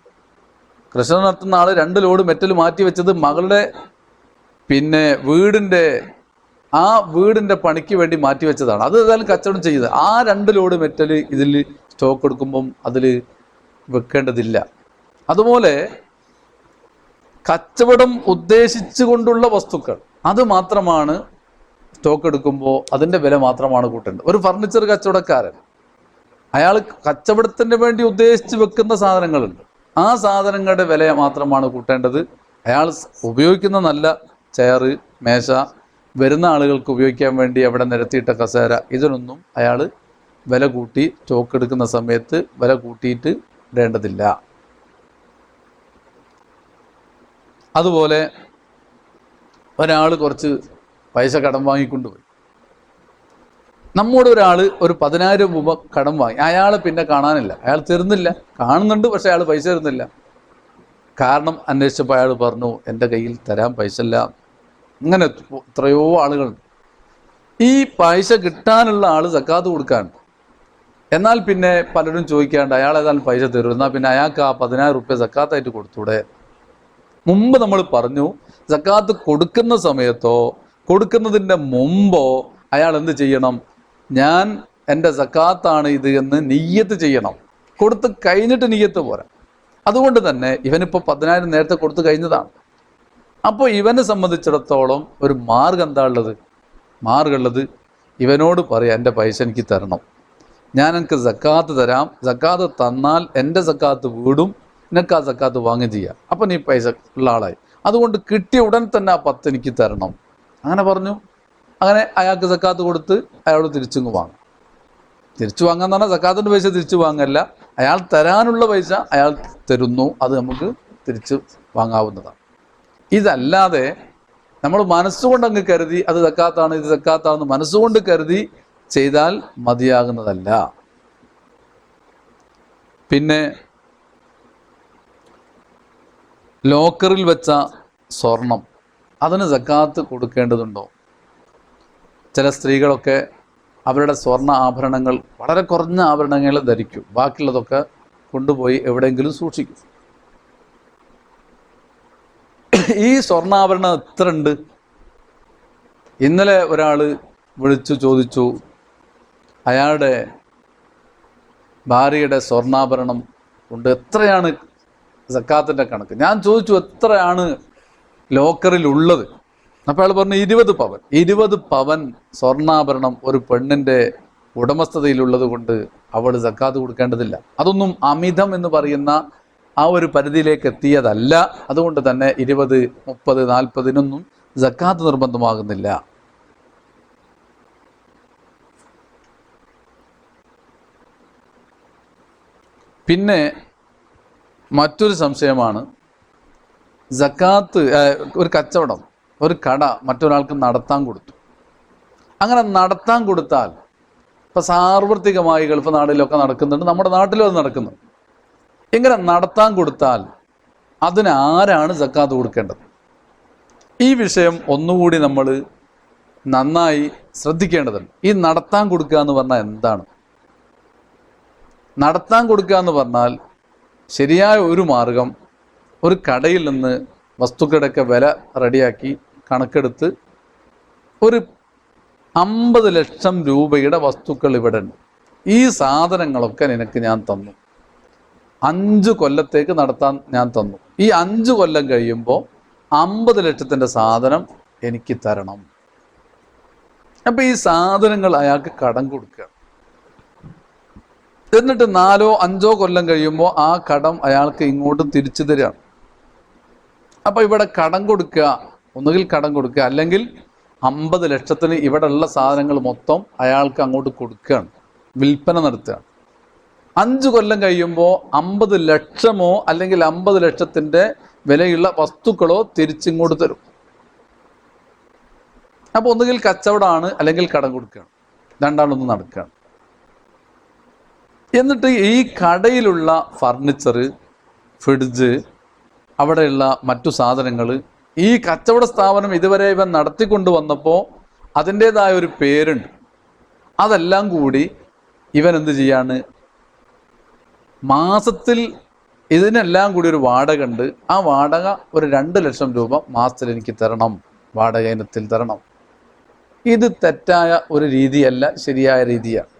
കൃഷി നടത്തുന്ന ആൾ 2 ലോഡ് മെറ്റൽ മാറ്റി വെച്ചത് മകളുടെ വീടിൻ്റെ പണിക്ക് വേണ്ടി മാറ്റി വെച്ചതാണ്. അത് ഏതായാലും കച്ചവടം ചെയ്തത്. ആ 2 ലോഡ് മെറ്റൽ ഇതിൽ സ്റ്റോക്ക് എടുക്കുമ്പം അതിൽ വെക്കേണ്ടതില്ല. അതുപോലെ കച്ചവടം ഉദ്ദേശിച്ചു കൊണ്ടുള്ള വസ്തുക്കൾ അത് മാത്രമാണ് സ്റ്റോക്ക് എടുക്കുമ്പോൾ അതിൻ്റെ വില മാത്രമാണ് കൂട്ടേണ്ടത്. ഒരു ഫർണിച്ചർ കച്ചവടക്കാരൻ അയാൾ കച്ചവടത്തിന് വേണ്ടി ഉദ്ദേശിച്ച് വെക്കുന്ന സാധനങ്ങളുണ്ട്, ആ സാധനങ്ങളുടെ വില മാത്രമാണ് കൂട്ടേണ്ടത്. അയാൾ ഉപയോഗിക്കുന്ന നല്ല ചെയർ, മേശ, വരുന്ന ആളുകൾക്ക് ഉപയോഗിക്കാൻ വേണ്ടി അവിടെ നിരത്തിയിട്ട കസേര, ഇതിനൊന്നും അയാൾ വില കൂട്ടി സ്റ്റോക്ക് എടുക്കുന്ന സമയത്ത് വില കൂട്ടിയിട്ട് ഇടേണ്ടതില്ല. അതുപോലെ ഒരാൾ കുറച്ച് പൈസ കടം വാങ്ങിക്കൊണ്ടുപോയി. നമ്മോട് ഒരാൾ ഒരു 10,000 രൂപ കടം വാങ്ങി, അയാളെ പിന്നെ കാണാനില്ല, അയാൾ തരുന്നില്ല. കാണുന്നുണ്ട്, പക്ഷെ അയാൾ പൈസ തരുന്നില്ല. കാരണം അന്വേഷിച്ചപ്പോൾ അയാൾ പറഞ്ഞു എൻ്റെ കയ്യിൽ തരാൻ പൈസ ഇല്ല. ഇങ്ങനെ എത്രയോ ആളുകൾ. ഈ പൈസ കിട്ടാനുള്ള ആൾ സക്കാത്ത് കൊടുക്കാൻ. എന്നാൽ പിന്നെ പലരും ചോദിക്കാണ്ട് അയാൾ ഏതായാലും പൈസ തരും, എന്നാൽ പിന്നെ അയാൾക്ക് ആ 10,000 റുപ്യ സക്കാത്തായിട്ട് കൊടുത്തൂടെ. മുമ്പ് നമ്മൾ പറഞ്ഞു സക്കാത്ത് കൊടുക്കുന്ന സമയത്തോ കൊടുക്കുന്നതിൻ്റെ മുമ്പോ അയാൾ എന്ത് ചെയ്യണം? ഞാൻ എൻ്റെ സക്കാത്താണ് ഇത് എന്ന് നിയ്യത്ത് ചെയ്യണം. കൊടുത്ത് കഴിഞ്ഞിട്ട് നിയ്യത്ത് പോരാ. അതുകൊണ്ട് തന്നെ ഇവനിപ്പോൾ 10,000 നേരത്തെ കൊടുത്തു കഴിഞ്ഞതാണ്. അപ്പോൾ ഇവനെ സംബന്ധിച്ചിടത്തോളം ഒരു മാർഗം എന്താ ഉള്ളത്? മാർഗമുള്ളത് ഇവനോട് പറയാം, എൻ്റെ പൈസ എനിക്ക് തരണം, ഞാൻ എനിക്ക് സക്കാത്ത് തരാം, സക്കാത്ത് തന്നാൽ എൻ്റെ സക്കാത്ത് വീടും നിനക്ക് ആ സക്കാത്ത് വാങ്ങുകയും ചെയ്യാം, അപ്പം നീ പൈസ ഉള്ള ആളായി. അതുകൊണ്ട് കിട്ടിയ ഉടൻ തന്നെ ആ 10 എനിക്ക് തരണം. അങ്ങനെ പറഞ്ഞു. അങ്ങനെ അയാൾക്ക് സക്കാത്ത് കൊടുത്ത് അയാൾ തിരിച്ചു വാങ്ങും. തിരിച്ചു വാങ്ങാന്ന് പറഞ്ഞാൽ സക്കാത്തിൻ്റെ പൈസ തിരിച്ചു വാങ്ങല്ല, അയാൾ തരാനുള്ള പൈസ അയാൾ തരുന്നു, അത് നമുക്ക് തിരിച്ച് വാങ്ങാവുന്നതാണ്. ഇതല്ലാതെ നമ്മൾ മനസ്സുകൊണ്ട് അങ്ങ് കരുതി അത് സക്കാത്താണ് ഇത് സക്കാത്താണെന്ന് മനസ്സുകൊണ്ട് കരുതി ചെയ്താൽ മതിയാകുന്നതല്ല. പിന്നെ ലോക്കറിൽ വെച്ച സ്വർണം, അതിന് സക്കാത്ത് കൊടുക്കേണ്ടതുണ്ടോ? ചില സ്ത്രീകളൊക്കെ അവരുടെ സ്വർണ്ണ ആഭരണങ്ങൾ വളരെ കുറഞ്ഞ ആഭരണങ്ങൾ ധരിക്കും, ബാക്കിയുള്ളതൊക്കെ കൊണ്ടുപോയി എവിടെയെങ്കിലും സൂക്ഷിക്കും. ഈ സ്വർണ്ണാഭരണം എത്ര ഉണ്ട്? ഇന്നലെ ഒരാൾ വിളിച്ചു ചോദിച്ചു, അയാളുടെ ഭാര്യയുടെ സ്വർണ്ണാഭരണം ഉണ്ട്, എത്രയാണ് സക്കാത്തിൻ്റെ കണക്ക്? ഞാൻ ചോദിച്ചു എത്രയാണ് ലോക്കറിൽ ഉള്ളത്? അപ്പോൾ അയാൾ പറഞ്ഞു 20 പവൻ. 20 പവൻ സ്വർണ്ണാഭരണം ഒരു പെണ്ണിൻ്റെ ഉടമസ്ഥതയിലുള്ളത് കൊണ്ട് അവൾ സക്കാത്ത് കൊടുക്കേണ്ടതില്ല. അതൊന്നും അമിതം എന്ന് പറയുന്ന ആ ഒരു പരിധിയിലേക്ക് എത്തിയതല്ല. അതുകൊണ്ട് തന്നെ 20, 30, 40 സക്കാത്ത് നിർബന്ധമാകുന്നില്ല. പിന്നെ മറ്റൊരു സംശയമാണ്, സക്കാത്ത് ഒരു കച്ചവടം, ഒരു കട മറ്റൊരാൾക്ക് നടത്താൻ കൊടുത്തു. അങ്ങനെ നടത്താൻ കൊടുത്താൽ ഇപ്പം സാർവത്രികമായി ഗൾഫ് നാട്ടിലൊക്കെ നടക്കുന്നുണ്ട്, നമ്മുടെ നാട്ടിലും അത് നടക്കുന്നുണ്ട്. ഇങ്ങനെ നടത്താൻ കൊടുത്താൽ അതിന് ആരാണ് സക്കാത്ത് കൊടുക്കേണ്ടത്? ഈ വിഷയം ഒന്നുകൂടി നമ്മൾ നന്നായി ശ്രദ്ധിക്കേണ്ടതുണ്ട്. ഈ നടത്താൻ കൊടുക്കുക എന്ന് പറഞ്ഞാൽ എന്താണ്? നടത്താൻ കൊടുക്കുക എന്ന് പറഞ്ഞാൽ ശരിയായ ഒരു മാർഗം, ഒരു കടയിൽ നിന്ന് വസ്തുക്കളുടെയൊക്കെ വില റെഡിയാക്കി കണക്കെടുത്ത് ഒരു 50 ലക്ഷം രൂപയുടെ വസ്തുക്കൾ ഇവിടെ ഉണ്ട്, ഈ സാധനങ്ങളൊക്കെ നിനക്ക് ഞാൻ തന്നു, 5 കൊല്ലത്തേക്ക് നടത്താൻ ഞാൻ തന്നു, ഈ 5 കൊല്ലം കഴിയുമ്പോൾ 50 ലക്ഷത്തിൻ്റെ സാധനം എനിക്ക് തരണം. അപ്പം ഈ സാധനങ്ങൾ അയാൾക്ക് കടം കൊടുക്കുക. എന്നിട്ട് 4 or 5 കൊല്ലം കഴിയുമ്പോൾ ആ കടം അയാൾക്ക് ഇങ്ങോട്ടും തിരിച്ചു തരികയാണ്. അപ്പം ഇവിടെ കടം കൊടുക്കുക, ഒന്നുകിൽ കടം കൊടുക്കുക, അല്ലെങ്കിൽ 50 ലക്ഷത്തിന് ഇവിടെ ഉള്ള സാധനങ്ങൾ മൊത്തം അയാൾക്ക് അങ്ങോട്ട് കൊടുക്കുകയാണ്, വിൽപ്പന നടത്തുകയാണ്. 5 കൊല്ലം കഴിയുമ്പോൾ 50 ലക്ഷമോ അല്ലെങ്കിൽ 50 ലക്ഷത്തിൻ്റെ വിലയുള്ള വസ്തുക്കളോ തിരിച്ചിങ്ങോട്ട് തരും. അപ്പോൾ ഒന്നുകിൽ കച്ചവടമാണ് അല്ലെങ്കിൽ കടം കൊടുക്കുകയാണ്, രണ്ടാളൊന്നും നടക്കുകയാണ്. എന്നിട്ട് ഈ കടയിലുള്ള ഫർണിച്ചർ, ഫ്രിഡ്ജ്, അവിടെയുള്ള മറ്റു സാധനങ്ങൾ ഈ കച്ചവട സ്ഥാപനം ഇതുവരെ ഇവൻ നടത്തിക്കൊണ്ട് വന്നപ്പോൾ അതിൻ്റേതായ ഒരു പേരുണ്ട്. അതെല്ലാം കൂടി ഇവൻ എന്ത് ചെയ്യാണ്? മാസത്തിൽ ഇതിനെല്ലാം കൂടി ഒരു വാടക ഉണ്ട്, ആ വാടക ഒരു 2 ലക്ഷം രൂപ മാസത്തിൽ എനിക്ക് തരണം, വാടക ഇനത്തിൽ തരണം. ഇത് തെറ്റായ ഒരു രീതിയല്ല, ശരിയായ രീതിയാണ്.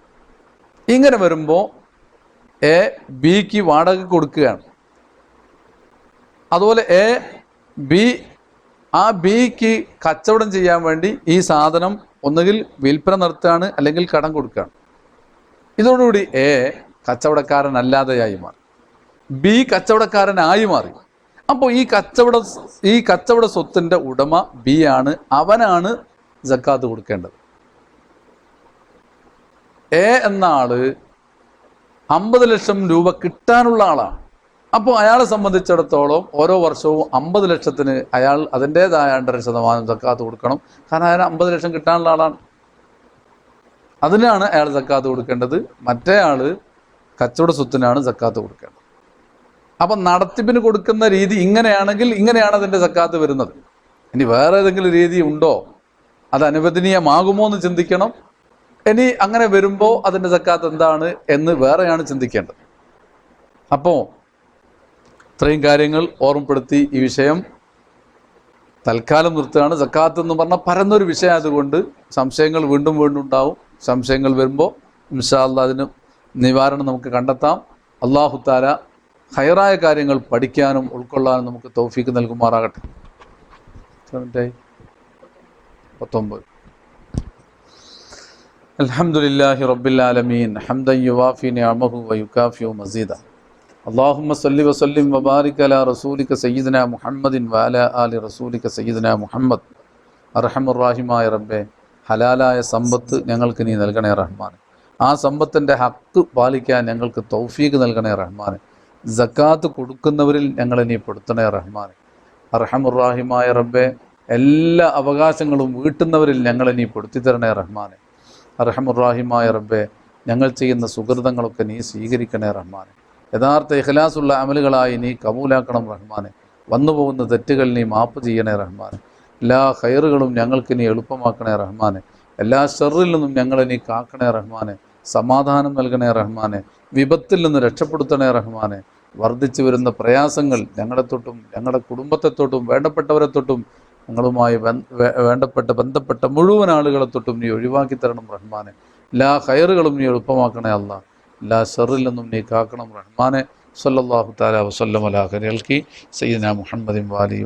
ഇങ്ങനെ വരുമ്പോൾ എ ബിക്ക് വാടക കൊടുക്കുകയാണ്. അതുപോലെ എ ബി ആ ബിക്ക് കച്ചവടം ചെയ്യാൻ വേണ്ടി ഈ സാധനം ഒന്നുകിൽ വിൽപ്പന നടത്തുകയാണ് അല്ലെങ്കിൽ കടം കൊടുക്കുകയാണ്. ഇതോടുകൂടി എ കച്ചവടക്കാരനല്ലാതെയായി മാറി, ബി കച്ചവടക്കാരനായി മാറി. അപ്പോൾ ഈ കച്ചവട സ്വത്തിൻ്റെ ഉടമ ബി ആണ്, അവനാണ് സക്കാത്ത് കൊടുക്കേണ്ടത്. എ എന്ന ആള് 50 ലക്ഷം രൂപ കിട്ടാനുള്ള ആളാണ്. അപ്പോൾ അയാളെ സംബന്ധിച്ചിടത്തോളം ഓരോ വർഷവും 50 ലക്ഷത്തിന് അയാൾ അതിൻ്റേതായ 1.5% സക്കാത്ത് കൊടുക്കണം. കാരണം അയാൾ 50 ലക്ഷം കിട്ടാനുള്ള ആളാണ്, അതിനാണ് അയാൾ സക്കാത്ത് കൊടുക്കേണ്ടത്. മറ്റേ ആൾ കച്ചവട സ്വത്തിനാണ് സക്കാത്ത് കൊടുക്കേണ്ടത്. അപ്പം നടത്തിപ്പിന് കൊടുക്കുന്ന രീതി ഇങ്ങനെയാണെങ്കിൽ ഇങ്ങനെയാണ് അതിൻ്റെ സക്കാത്ത് വരുന്നത്. ഇനി വേറെ ഏതെങ്കിലും രീതി ഉണ്ടോ, അത് അനുവദനീയമാകുമോ എന്ന് ചിന്തിക്കണം. ഇനി അങ്ങനെ വരുമ്പോൾ അതിൻ്റെ സക്കാത്ത് എന്താണ് എന്ന് വേറെയാണ് ചിന്തിക്കേണ്ടത്. അപ്പോൾ ഇത്രയും കാര്യങ്ങൾ ഓർമ്മപ്പെടുത്തി ഈ വിഷയം തൽക്കാലം നിർത്തുകയാണ്. സക്കാത്ത് എന്ന് പറഞ്ഞാൽ പരന്നൊരു വിഷയം ആയതുകൊണ്ട് സംശയങ്ങൾ വീണ്ടും വീണ്ടും ഉണ്ടാവും. സംശയങ്ങൾ വരുമ്പോൾ ഇൻഷാ അല്ലാഹ് അതിന് നിവാരണം നമുക്ക് കണ്ടെത്താം. അല്ലാഹു തആല ഖൈറായ കാര്യങ്ങൾ പഠിക്കാനും ഉൾക്കൊള്ളാനും നമുക്ക് തൗഫീക്ക് നൽകുമാറാകട്ടെ. 19 അൽഹംദുലില്ലാഹി റബ്ബിൽ ആലമീൻ ഹംദൻ യുവാഫി നിഅമഹു വയുകാഫിഉ മസീദ. അല്ലാഹുമ്മ സ്വല്ലി വസല്ലിം വബാരിക് അലാ റസൂലിക സയ്യിദിനാ മുഹമ്മദിൻ വഅലാ ആലി റസൂലിക സയ്യിദിനാ മുഹമ്മദ്. അർഹമുർ റഹീമായ റബ്ബേ, ഹലാലായ സമ്പത്ത് ഞങ്ങൾക്ക് നീ നൽകണേ റഹ്മാൻ. ആ സമ്പത്തിൻ്റെ ഹക്ക് പാലിക്കാൻ ഞങ്ങൾക്ക് തൗഫീക്ക് നൽകണേ റഹ്മാൻ. സക്കാത്ത് കൊടുക്കുന്നവരിൽ ഞങ്ങളെ നീ പെടുത്തണേ റഹ്മാൻ. അർഹമുർ റഹീമായ റബ്ബേ, എല്ലാ അവകാശങ്ങളും വീട്ടുന്നവരിൽ ഞങ്ങളെ നീ പെടുത്തി തരണേ റഹ്മാൻ. അർഹമുർ റഹീമായ റബ്ബേ, ഞങ്ങൾ ചെയ്യുന്ന സുഹൃതങ്ങളൊക്കെ നീ സ്വീകരിക്കണേ റഹ്മാൻ. യഥാർത്ഥ ഇഖ്ലാസുള്ള അമലുകളായി നീ കബൂലാക്കണം റഹ്മാനെ. വന്നുപോകുന്ന തെറ്റുകൾ നീ മാപ്പ് ചെയ്യണേ റഹ്മാനെ. എല്ലാ ഖൈറുകളും ഞങ്ങൾക്ക് നീ എളുപ്പമാക്കണേ റഹ്മാനെ. എല്ലാ ഷർറിൽ നിന്നും ഞങ്ങളെ നീ കാക്കണേ റഹ്മാനെ. സമാധാനം നൽകണേ റഹ്മാനെ. വിപത്തിൽ നിന്ന് രക്ഷപ്പെടുത്തണേ റഹ്മാനെ. വർദ്ധിച്ചു വരുന്ന പ്രയാസങ്ങൾ ഞങ്ങളെ തൊട്ടും ഞങ്ങളുടെ കുടുംബത്തെ തൊട്ടും വേണ്ടപ്പെട്ടവരെ തൊട്ടും ഞങ്ങളുമായി ബന്ധപ്പെട്ട മുഴുവൻ ആളുകളെ തൊട്ടും നീ ഒഴിവാക്കി തരണം റഹ്മാനെ. എല്ലാ ഖൈറുകളും നീ എളുപ്പമാക്കണേ അല്ലാഹ്. എല്ലാ ഷർറിൽ നിന്നും നീ കാക്കണം റഹ്മാനെ. സല്ലല്ലാഹു തആല വസല്ലം അലാ ഖൈറിൽ ഖൽഖി സയ്യിദനാ മുഹമ്മദിൻ വഅലിഹി